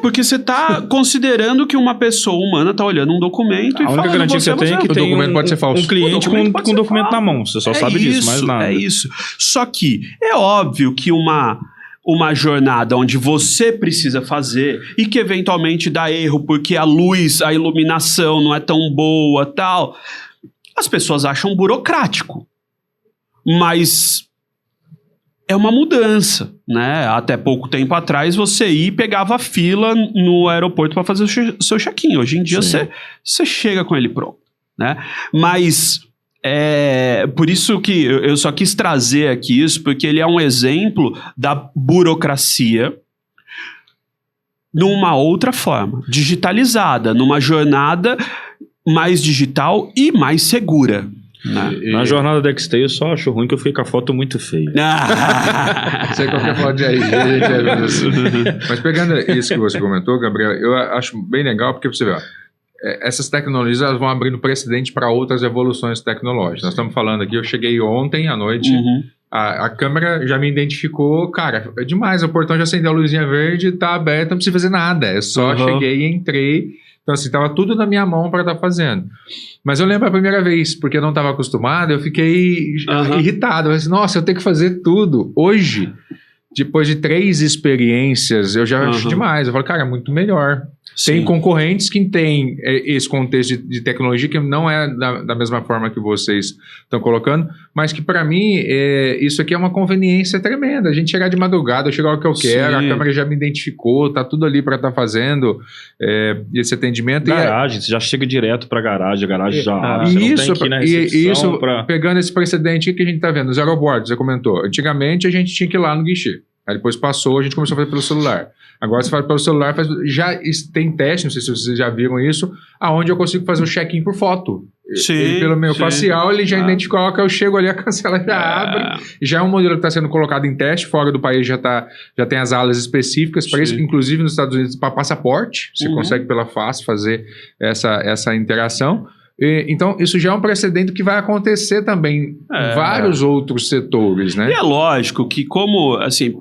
porque você está considerando que uma pessoa humana está olhando um documento e falando... A única garantia que você tem é que tem pode ser falso. Um cliente com um documento na mão. Você só sabe disso, mais nada. É isso. Só que é óbvio que uma jornada onde você precisa fazer e que eventualmente dá erro porque a luz, a iluminação não é tão boa, tal, as pessoas acham burocrático. Mas... é uma mudança, né? Até pouco tempo atrás você ia e pegava fila no aeroporto para fazer o seu check-in. Hoje em dia você chega com ele pronto, né? Mas por isso que eu só quis trazer aqui isso, porque ele é um exemplo da burocracia numa outra forma, digitalizada, numa jornada mais digital e mais segura. Na jornada da Xstay eu só acho ruim que eu fiquei com a foto muito feia. Sei qualquer foto aí. Mas pegando isso que você comentou, Gabriel, eu acho bem legal porque você vê, essas tecnologias elas vão abrindo precedente para outras evoluções tecnológicas. Nós estamos falando aqui, eu cheguei ontem à noite, a câmera já me identificou, cara, é demais, o portão já acendeu a luzinha verde, tá aberto, não precisa fazer nada, é só cheguei e entrei. Então, assim, estava tudo na minha mão para estar fazendo. Mas eu lembro a primeira vez, porque eu não estava acostumado, eu fiquei irritado. Eu disse, nossa, eu tenho que fazer tudo. Hoje, depois de 3 experiências, eu já acho demais. Eu falo, cara, é muito melhor. Tem Sim. concorrentes que têm esse contexto de tecnologia que não é da mesma forma que vocês estão colocando, mas que para mim isso aqui é uma conveniência tremenda. A gente chegar de madrugada, eu chegar a hora que eu quero, Sim. a câmera já me identificou, tá tudo ali para estar fazendo esse atendimento. Garagem, você já chega direto pra garagem, a garagem já abre. E Você não isso, tem que ir na recepção pegando esse precedente que a gente está vendo, os aeroportos, você comentou. Antigamente a gente tinha que ir lá no guichê. Aí depois passou, a gente começou a fazer pelo celular. Agora você faz pelo celular, já tem teste, não sei se vocês já viram isso, aonde eu consigo fazer o check-in por foto. Sim, Ele, pelo meu facial, ele já identificou que eu chego ali, a cancela já abre. Já é um modelo que está sendo colocado em teste, fora do país já tem as alas específicas, para isso, inclusive nos Estados Unidos, para passaporte, você consegue pela face fazer essa interação. Então, isso já é um precedente que vai acontecer também em vários outros setores, né? E é lógico que como, assim,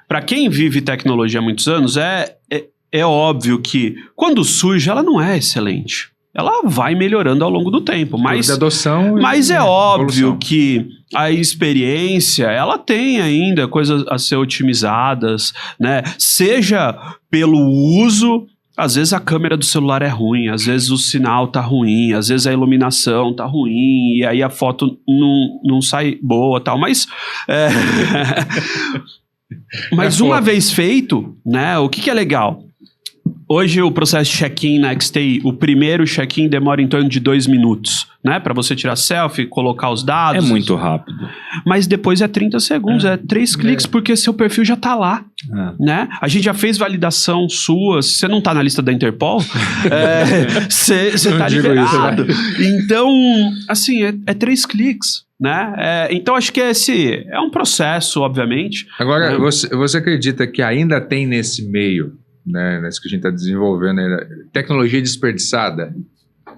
para quem vive tecnologia há muitos anos, é óbvio que quando surge, ela não é excelente. Ela vai melhorando ao longo do tempo, mas é óbvio evolução. que a experiência, ela tem ainda coisas a ser otimizadas, né? Seja pelo uso. Às vezes a câmera do celular é ruim, às vezes o sinal tá ruim, às vezes a iluminação tá ruim, e aí a foto não sai boa e tal, mas... Mas uma vez feito, né, o que é legal? Hoje o processo de check-in na XTI, o primeiro check-in demora em torno de 2 minutos, né? Para você tirar selfie, colocar os dados. É muito rápido. Mas depois é 30 segundos, 3 cliques, porque seu perfil já tá lá, né? A gente já fez validação sua, se você não tá na lista da Interpol, você tá liberado. Então, assim, é 3 cliques. Né? Então acho que esse é um processo, obviamente. Agora, você acredita que ainda tem nesse meio, né, nesse que a gente está desenvolvendo, tecnologia desperdiçada?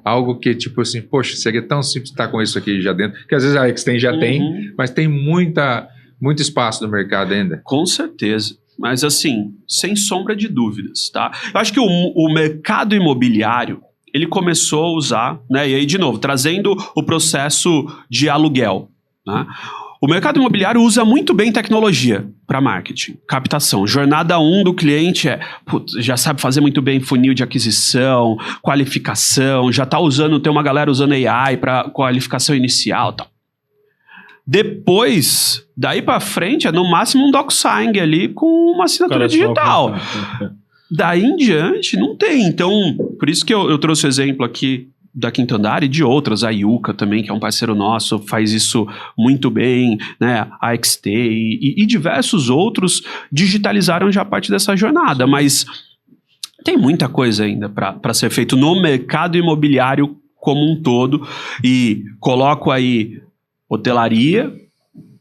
Algo que, tipo assim, poxa, seria tão simples estar com isso aqui já dentro, que às vezes a Xtend já tem, mas tem muito espaço no mercado ainda. Com certeza. Mas assim, sem sombra de dúvidas, tá? Eu acho que o mercado imobiliário, ele começou a usar, né? E aí, de novo, trazendo o processo de aluguel, né? O mercado imobiliário usa muito bem tecnologia para marketing, captação. Jornada 1 do cliente já sabe fazer muito bem funil de aquisição, qualificação, já tá usando, tem uma galera usando AI para qualificação inicial e tal. Depois, daí para frente, é no máximo um DocSign ali com uma assinatura digital. Daí em diante, não tem. Então, por isso que eu trouxe o exemplo aqui da Quinto Andar e de outras. A Yuka também, que é um parceiro nosso, faz isso muito bem, né? A XT e diversos outros digitalizaram já parte dessa jornada. Mas tem muita coisa ainda para ser feito no mercado imobiliário como um todo. E coloco aí hotelaria,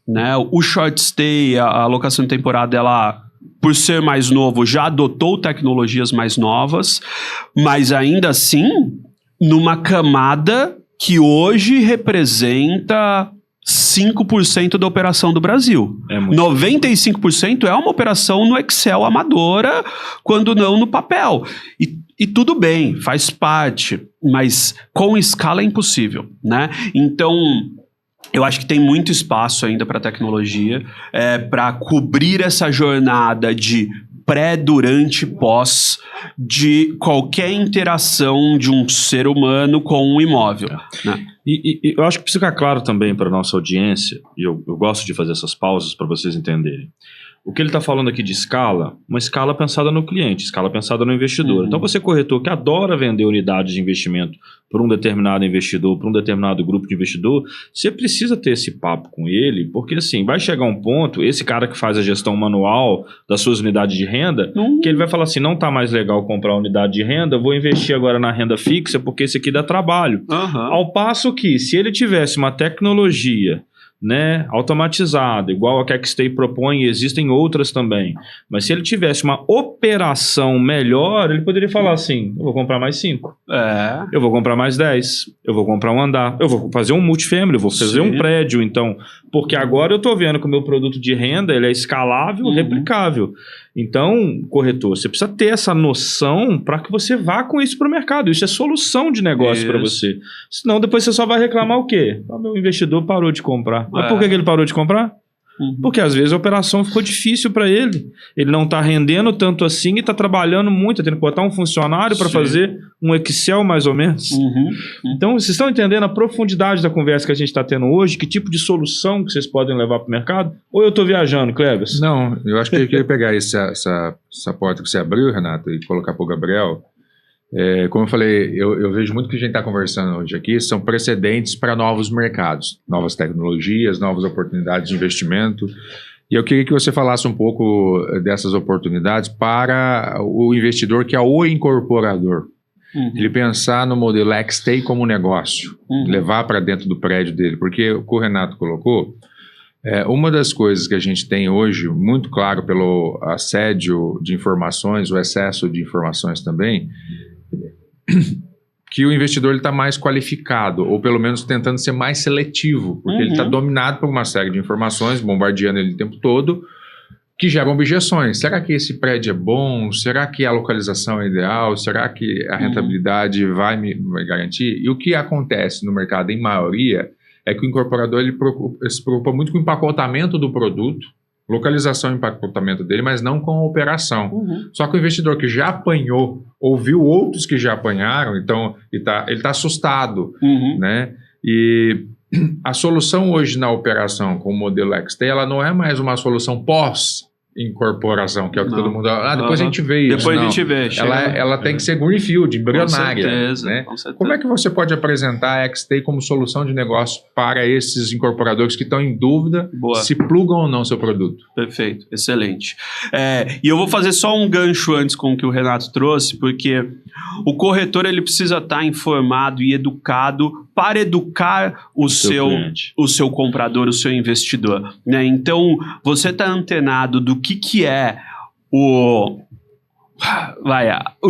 né? O short stay, a locação de temporada, ela... por ser mais novo, já adotou tecnologias mais novas, mas ainda assim, numa camada que hoje representa 5% da operação do Brasil. 95% é uma operação no Excel amadora, quando não no papel. E tudo bem, faz parte, mas com escala é impossível, né? Então... eu acho que tem muito espaço ainda para tecnologia, para cobrir essa jornada de pré, durante, pós, de qualquer interação de um ser humano com um imóvel. Né? E eu acho que precisa ficar claro também para a nossa audiência, e eu gosto de fazer essas pausas para vocês entenderem. O que ele está falando aqui de escala, uma escala pensada no cliente, escala pensada no investidor. Então você, corretor, que adora vender unidades de investimento para um determinado investidor, para um determinado grupo de investidor, você precisa ter esse papo com ele, porque assim, vai chegar um ponto, esse cara que faz a gestão manual das suas unidades de renda, que ele vai falar assim, não está mais legal comprar unidade de renda, vou investir agora na renda fixa, porque esse aqui dá trabalho. Ao passo que, se ele tivesse uma tecnologia, né, automatizada, igual a que a XTI propõe, e existem outras também, mas se ele tivesse uma operação melhor, ele poderia falar assim, eu vou comprar mais 5, eu vou comprar mais 10, eu vou comprar um andar, eu vou fazer um multifamily, eu vou fazer um prédio, então, porque agora eu estou vendo que o meu produto de renda ele é escalável, replicável. Então, corretor, você precisa ter essa noção para que você vá com isso para o mercado. Isso é solução de negócio para você. Senão, depois você só vai reclamar o quê? O meu investidor parou de comprar. Mas por que ele parou de comprar? Porque às vezes a operação ficou difícil para ele. Ele não está rendendo tanto assim e está trabalhando muito, tendo que botar um funcionário para fazer um Excel mais ou menos. Então, vocês estão entendendo a profundidade da conversa que a gente está tendo hoje? Que tipo de solução que vocês podem levar para o mercado? Ou eu estou viajando, Cleves? Não, eu acho que eu queria pegar essa porta que você abriu, Renato, e colocar para o Gabriel. Como eu falei, eu vejo muito que a gente está conversando hoje aqui são precedentes para novos mercados, novas tecnologias, novas oportunidades de investimento. E eu queria que você falasse um pouco dessas oportunidades para o investidor que é o incorporador. Ele pensar no modelo XT como negócio, levar para dentro do prédio dele, porque o que o Renato colocou, uma das coisas que a gente tem hoje, muito claro pelo assédio de informações, o excesso de informações também, que o investidor está mais qualificado, ou pelo menos tentando ser mais seletivo, porque ele está dominado por uma série de informações, bombardeando ele o tempo todo, que geram objeções. Será que esse prédio é bom? Será que a localização é ideal? Será que a rentabilidade vai me garantir? E o que acontece no mercado, em maioria, é que o incorporador ele se preocupa muito com o empacotamento do produto, localização e empacotamento dele, mas não com a operação. Só que o investidor que já apanhou, ouviu outros que já apanharam, então ele está assustado, né? E a solução hoje na operação com o modelo XT, ela não é mais uma solução pós-incorporação, que é o que todo mundo... depois a gente vê isso. Depois a gente vê. Ela tem que ser greenfield, embrionária. Com certeza, né? com certeza. Como é que você pode apresentar a XT como solução de negócio para esses incorporadores que estão em dúvida se plugam ou não seu produto? Perfeito, excelente. E eu vou fazer só um gancho antes com o que o Renato trouxe, porque o corretor ele precisa estar informado e educado para educar o seu comprador, o seu investidor, né? Então, você está antenado do que é o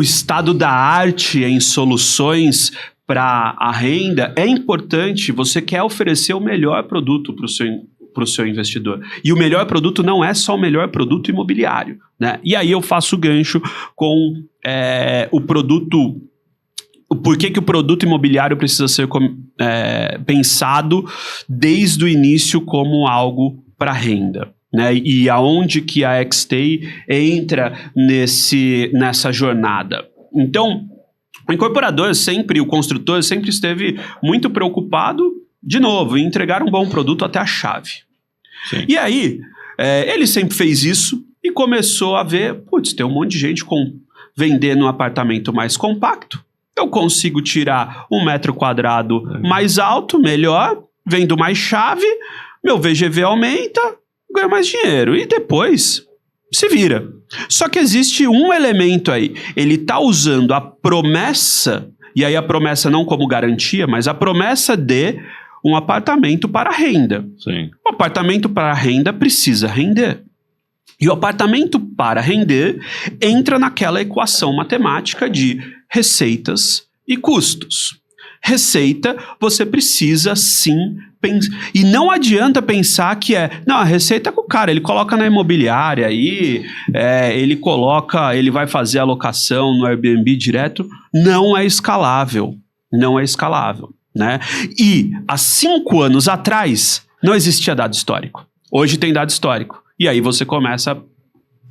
estado da arte em soluções para a renda. É importante, você quer oferecer o melhor produto para o seu investidor. E o melhor produto não é só o melhor produto imobiliário, né? E aí eu faço gancho com o produto. Por que o produto imobiliário precisa ser pensado desde o início como algo para renda, né? E aonde que a XT entra nessa jornada. Então, o incorporador o construtor sempre esteve muito preocupado, de novo, em entregar um bom produto até a chave. Sim. E aí, ele sempre fez isso e começou a ver, tem um monte de gente vendendo um apartamento mais compacto. Eu consigo tirar 1 metro quadrado mais alto, melhor, vendo mais chave, meu VGV aumenta, ganho mais dinheiro. E depois se vira. Só que existe um elemento aí. Ele está usando a promessa, e aí a promessa não como garantia, mas a promessa de um apartamento para renda. Sim. O apartamento para renda precisa render. E o apartamento para render entra naquela equação matemática de receitas e custos. Receita, você precisa sim pensar. E não adianta pensar que a receita é com o cara, ele coloca na imobiliária aí, ele vai fazer a locação no Airbnb direto. Não é escalável. Não é escalável, né? E há 5 anos atrás não existia dado histórico. Hoje tem dado histórico. E aí você começa,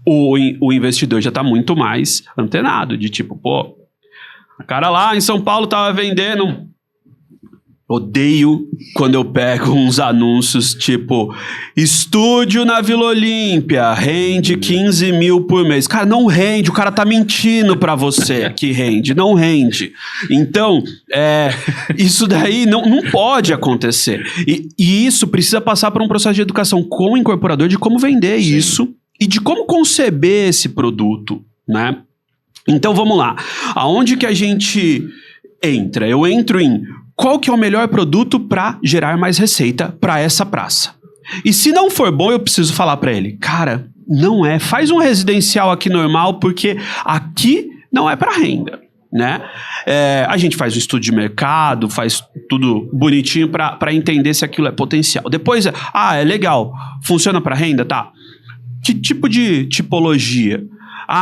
o investidor já está muito mais antenado, de tipo, o cara lá em São Paulo estava vendendo. Odeio quando eu pego uns anúncios tipo, estúdio na Vila Olímpia, rende 15 mil por mês. Cara, não rende, o cara tá mentindo pra você que rende, não rende. Então, isso daí não pode acontecer. E isso precisa passar por um processo de educação com o incorporador de como vender isso e de como conceber esse produto, né? Então, vamos lá. Aonde que a gente entra? Eu entro em qual que é o melhor produto para gerar mais receita para essa praça. E se não for bom, eu preciso falar para ele, cara, não é. Faz um residencial aqui normal, porque aqui não é para renda, né? A gente faz o estudo de mercado, faz tudo bonitinho para entender se aquilo é potencial. Depois, é legal, funciona para renda? Tá. Que tipo de tipologia?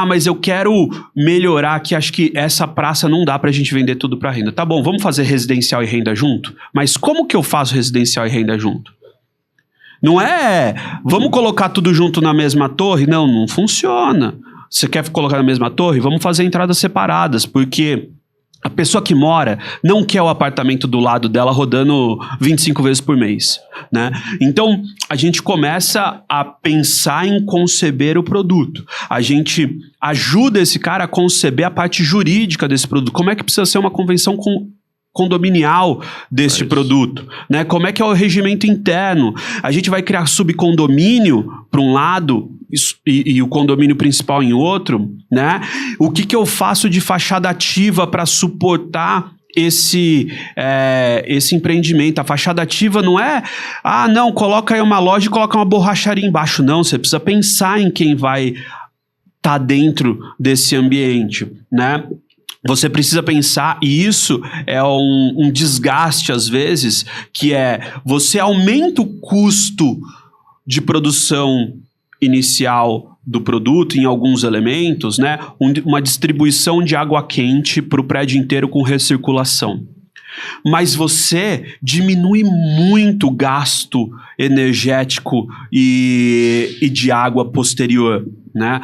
Mas eu quero melhorar aqui, acho que essa praça não dá pra gente vender tudo pra renda. Tá bom, vamos fazer residencial e renda junto? Mas como que eu faço residencial e renda junto? Não é, vamos colocar tudo junto na mesma torre? Não, não funciona. Você quer colocar na mesma torre? Vamos fazer entradas separadas, porque a pessoa que mora não quer o apartamento do lado dela rodando 25 vezes por mês, né? Então, a gente começa a pensar em conceber o produto. A gente ajuda esse cara a conceber a parte jurídica desse produto. Como é que precisa ser uma convenção condominial deste produto, né? Como é que é o regimento interno? A gente vai criar subcondomínio para um lado e o condomínio principal em outro, né? O que eu faço de fachada ativa para suportar esse empreendimento? A fachada ativa não é, não, coloca aí uma loja e coloca uma borracharia embaixo. Não, você precisa pensar em quem vai estar dentro desse ambiente, né? Você precisa pensar, e isso é um desgaste às vezes, que é você aumenta o custo de produção inicial do produto em alguns elementos, né? Uma distribuição de água quente para o prédio inteiro com recirculação. Mas você diminui muito o gasto energético e de água posterior, né?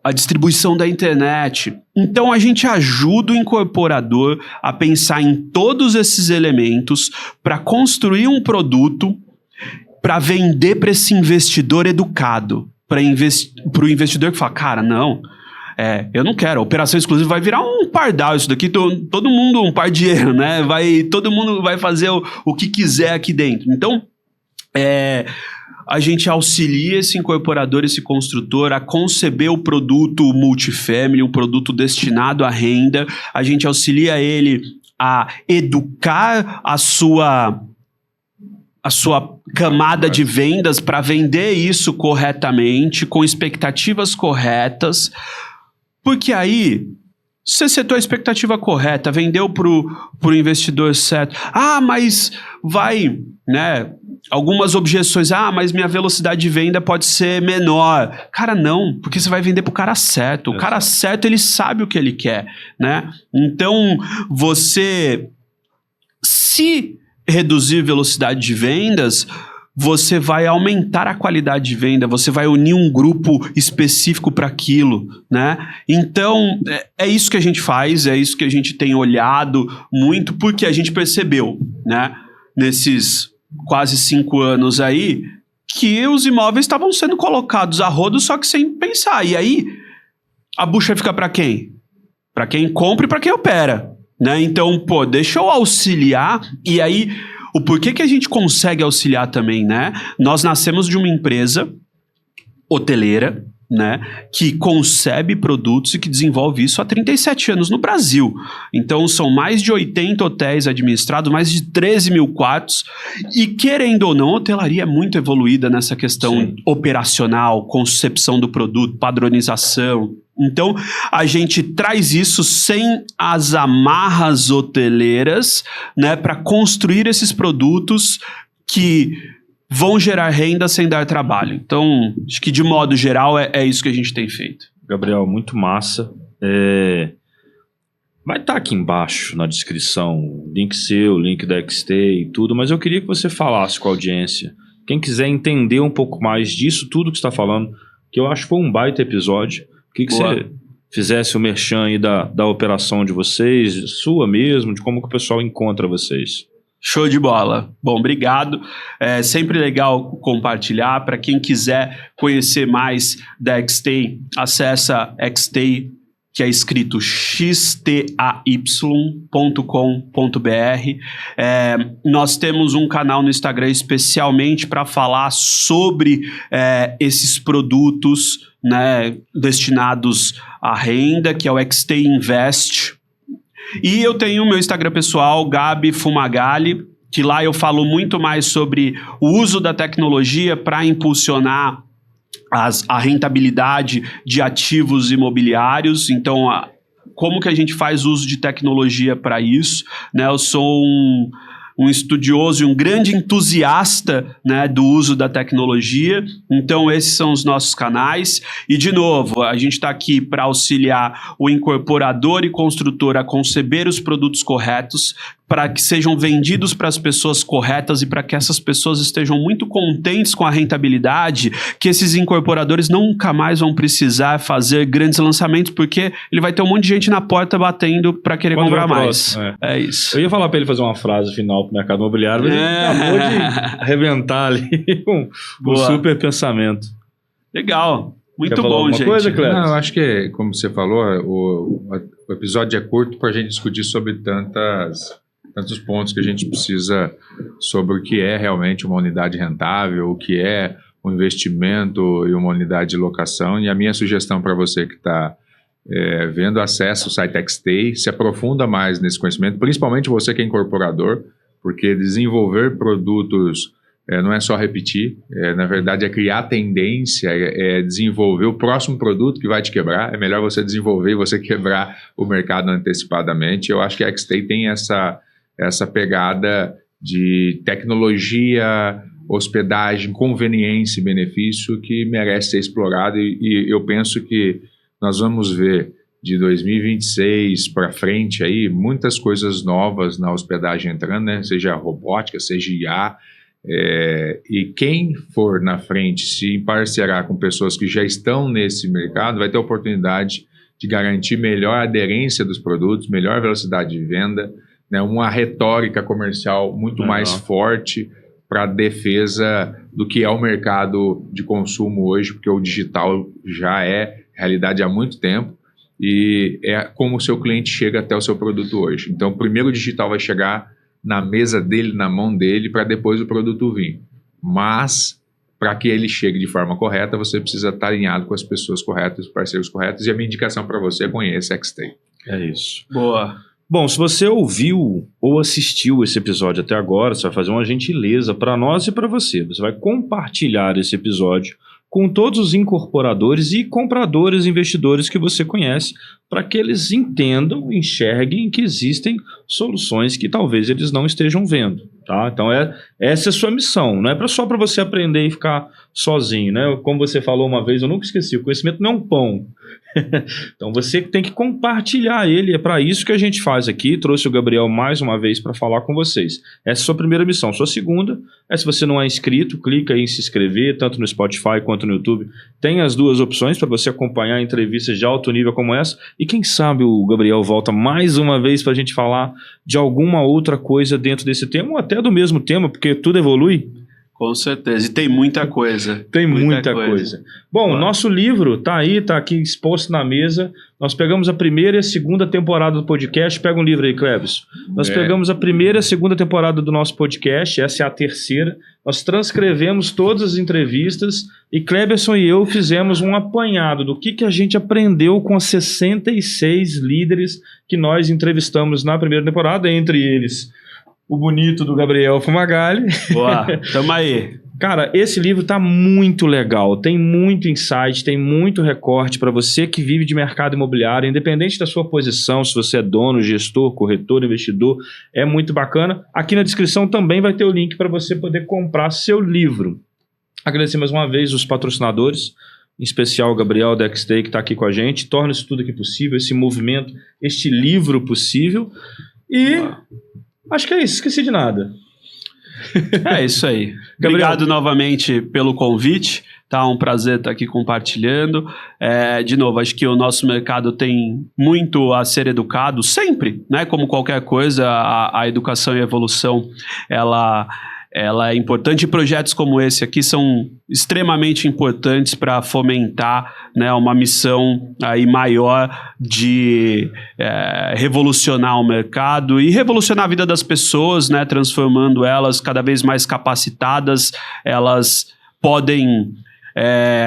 A distribuição da internet. Então a gente ajuda o incorporador a pensar em todos esses elementos para construir um produto para vender para esse investidor educado, para o investidor que fala, cara, não, eu não quero, a operação exclusiva vai virar um pardal isso daqui, todo mundo um pardieiro, né? Todo mundo vai fazer o que quiser aqui dentro. Então, a gente auxilia esse incorporador, esse construtor a conceber o produto multifamily, um produto destinado à renda. A gente auxilia ele a educar a sua camada de vendas para vender isso corretamente, com expectativas corretas, porque aí você setou a expectativa correta, vendeu pro investidor certo. Mas vai, né? Algumas objeções. Mas minha velocidade de venda pode ser menor. Cara, não, porque você vai vender pro cara certo. O cara certo, ele sabe o que ele quer, né? Então, você, se reduzir velocidade de vendas, você vai aumentar a qualidade de venda, você vai unir um grupo específico para aquilo, né? Então, é isso que a gente faz, é isso que a gente tem olhado muito, porque a gente percebeu, né, nesses quase 5 anos aí, que os imóveis estavam sendo colocados a rodo, só que sem pensar. E aí, a bucha fica para quem? Para quem compra e para quem opera, né? Então, deixa eu auxiliar, e aí o porquê que a gente consegue auxiliar também, né? Nós nascemos de uma empresa hoteleira, né, que concebe produtos e que desenvolve isso há 37 anos no Brasil. Então, são mais de 80 hotéis administrados, mais de 13 mil quartos, e querendo ou não, a hotelaria é muito evoluída nessa questão operacional, concepção do produto, padronização. Então, a gente traz isso sem as amarras hoteleiras, né, para construir esses produtos que vão gerar renda sem dar trabalho. Então, acho que de modo geral é isso que a gente tem feito. Gabriel, muito massa. Vai estar aqui embaixo na descrição, link seu, link da XTay e tudo, mas eu queria que você falasse com a audiência. Quem quiser entender um pouco mais disso, tudo que você está falando, que eu acho que foi um baita episódio. Que você fizesse o merchan aí da operação de vocês, sua mesmo, de como que o pessoal encontra vocês. Show de bola. Bom, obrigado. É sempre legal compartilhar. Para quem quiser conhecer mais da XTay, acessa XTay, que é escrito xtay.com.br. Nós temos um canal no Instagram especialmente para falar sobre esses produtos, né, destinados à renda, que é o XTay Invest. E eu tenho o meu Instagram pessoal, Gabi Fumagalli, que lá eu falo muito mais sobre o uso da tecnologia para impulsionar a rentabilidade de ativos imobiliários. Então, como que a gente faz uso de tecnologia para isso, né? Eu sou um estudioso e um grande entusiasta, né, do uso da tecnologia. Então, esses são os nossos canais. E, de novo, a gente está aqui para auxiliar o incorporador e construtor a conceber os produtos corretos para que sejam vendidos para as pessoas corretas e para que essas pessoas estejam muito contentes com a rentabilidade, que esses incorporadores nunca mais vão precisar fazer grandes lançamentos, porque ele vai ter um monte de gente na porta batendo para querer Quando comprar vai o mais. próximo, É isso. Eu ia falar para ele fazer uma frase final pro mercado imobiliário, mas ele acabou de arrebentar ali um Boa. super pensamento. Legal. Muito Quer falar bom, alguma gente. coisa, Cleber? Não, eu acho que, como você falou, o episódio é curto para a gente discutir sobre tantos pontos que a gente precisa sobre o que é realmente uma unidade rentável, o que é um investimento e uma unidade de locação. E a minha sugestão para você que está vendo, acessa o site XStay, se aprofunda mais nesse conhecimento, principalmente você que é incorporador, porque desenvolver produtos não é só repetir, na verdade é criar tendência, é desenvolver o próximo produto que vai te quebrar. É melhor você desenvolver e você quebrar o mercado antecipadamente. Eu acho que a XStay tem essa pegada de tecnologia, hospedagem, conveniência e benefício que merece ser explorado, e eu penso que nós vamos ver de 2026 para frente aí muitas coisas novas na hospedagem entrando, né? Seja robótica, seja IA, e quem for na frente se emparcerar com pessoas que já estão nesse mercado vai ter a oportunidade de garantir melhor aderência dos produtos, melhor velocidade de venda, né, uma retórica comercial muito mais forte para a defesa do que é o mercado de consumo hoje, porque o digital já é realidade há muito tempo e é como o seu cliente chega até o seu produto hoje. Então, primeiro o digital vai chegar na mesa dele, na mão dele, para depois o produto vir. Mas, para que ele chegue de forma correta, você precisa estar alinhado com as pessoas corretas, os parceiros corretos, e a minha indicação para você é conhecer a XStay. É isso. Boa. Bom, se você ouviu ou assistiu esse episódio até agora, você vai fazer uma gentileza para nós e para você. Você vai compartilhar esse episódio com todos os incorporadores e compradores, investidores que você conhece, para que eles entendam, enxerguem que existem soluções que talvez eles não estejam vendo, tá? Então essa é a sua missão, não é só para você aprender e ficar sozinho, né? Como você falou uma vez, eu nunca esqueci, o conhecimento não é um pão. Então você tem que compartilhar ele, é para isso que a gente faz aqui. Trouxe o Gabriel mais uma vez para falar com vocês. Essa é a sua primeira missão. Sua segunda é, se você não é inscrito, clica aí em se inscrever, tanto no Spotify quanto no YouTube. Tem as duas opções para você acompanhar entrevistas de alto nível como essa, e quem sabe o Gabriel volta mais uma vez para a gente falar de alguma outra coisa dentro desse tema, ou até do mesmo tema, porque tudo evolui. Com certeza. E tem muita coisa. Tem muita coisa. Bom, o nosso livro tá aqui exposto na mesa. Nós pegamos a primeira e a segunda temporada do podcast. Pega um livro aí, Cleves. Nós pegamos a primeira e a segunda temporada do nosso podcast. Essa é a terceira. Nós transcrevemos todas as entrevistas e Cleberson e eu fizemos um apanhado do que a gente aprendeu com as 66 líderes que nós entrevistamos na primeira temporada, entre eles o bonito do Gabriel Fumagalli. Boa, tamo aí. Cara, esse livro tá muito legal, tem muito insight, tem muito recorte para você que vive de mercado imobiliário, independente da sua posição, se você é dono, gestor, corretor, investidor, é muito bacana. Aqui na descrição também vai ter o link para você poder comprar seu livro. Agradecer mais uma vez os patrocinadores, em especial o Gabriel da XStay que está aqui com a gente, torna isso tudo aqui possível, esse movimento, este livro possível. E acho que é isso, esqueci de nada. É isso aí. Obrigado novamente pelo convite. Tá um prazer estar aqui compartilhando. De novo, acho que o nosso mercado tem muito a ser educado, sempre, né? Como qualquer coisa, a educação e a evolução, ela é importante, e projetos como esse aqui são extremamente importantes para fomentar, né, uma missão aí maior de revolucionar o mercado e revolucionar a vida das pessoas, né, transformando elas cada vez mais capacitadas. Elas podem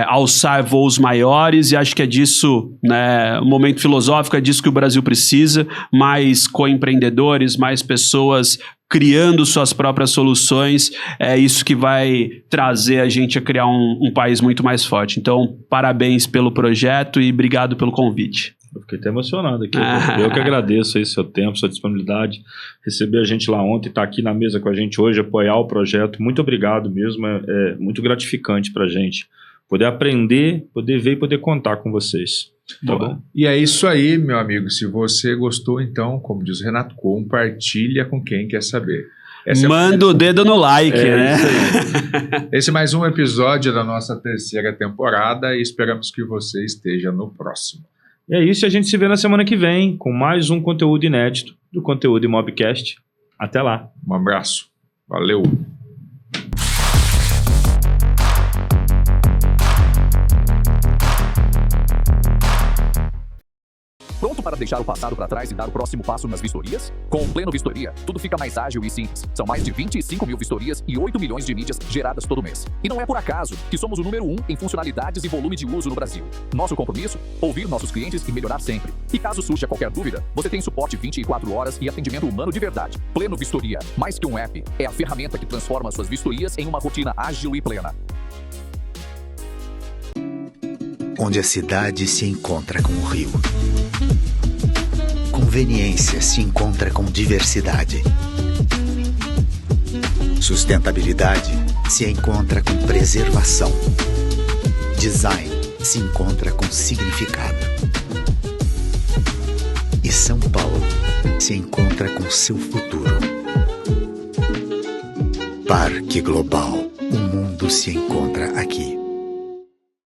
alçar voos maiores, e acho que é disso, né, o momento filosófico, é disso que o Brasil precisa: mais coempreendedores, mais pessoas criando suas próprias soluções. É isso que vai trazer a gente a criar um país muito mais forte. Então, parabéns pelo projeto e obrigado pelo convite. Eu fiquei até emocionado aqui. Eu que agradeço aí seu tempo, sua disponibilidade, receber a gente lá ontem, estar aqui na mesa com a gente hoje, apoiar o projeto. Muito obrigado mesmo, é muito gratificante para a gente poder aprender, poder ver e poder contar com vocês. Tá bom? E é isso aí, meu amigo. Se você gostou, então, como diz o Renato, compartilha com quem quer saber. Manda o dedo no like, né? Esse é mais um episódio da nossa 3ª temporada e esperamos que você esteja no próximo. E é isso, a gente se vê na semana que vem com mais um conteúdo inédito do Conteúdo Imobcast. Até lá. Um abraço. Valeu. Pronto para deixar o passado para trás e dar o próximo passo nas vistorias? Com o Pleno Vistoria, tudo fica mais ágil e simples. São mais de 25 mil vistorias e 8 milhões de mídias geradas todo mês. E não é por acaso que somos o número 1 em funcionalidades e volume de uso no Brasil. Nosso compromisso? Ouvir nossos clientes e melhorar sempre. E caso surja qualquer dúvida, você tem suporte 24 horas e atendimento humano de verdade. Pleno Vistoria, mais que um app, é a ferramenta que transforma suas vistorias em uma rotina ágil e plena. Onde a cidade se encontra com o rio. Conveniência se encontra com diversidade. Sustentabilidade se encontra com preservação. Design se encontra com significado. E São Paulo se encontra com seu futuro. Parque Global. O mundo se encontra aqui.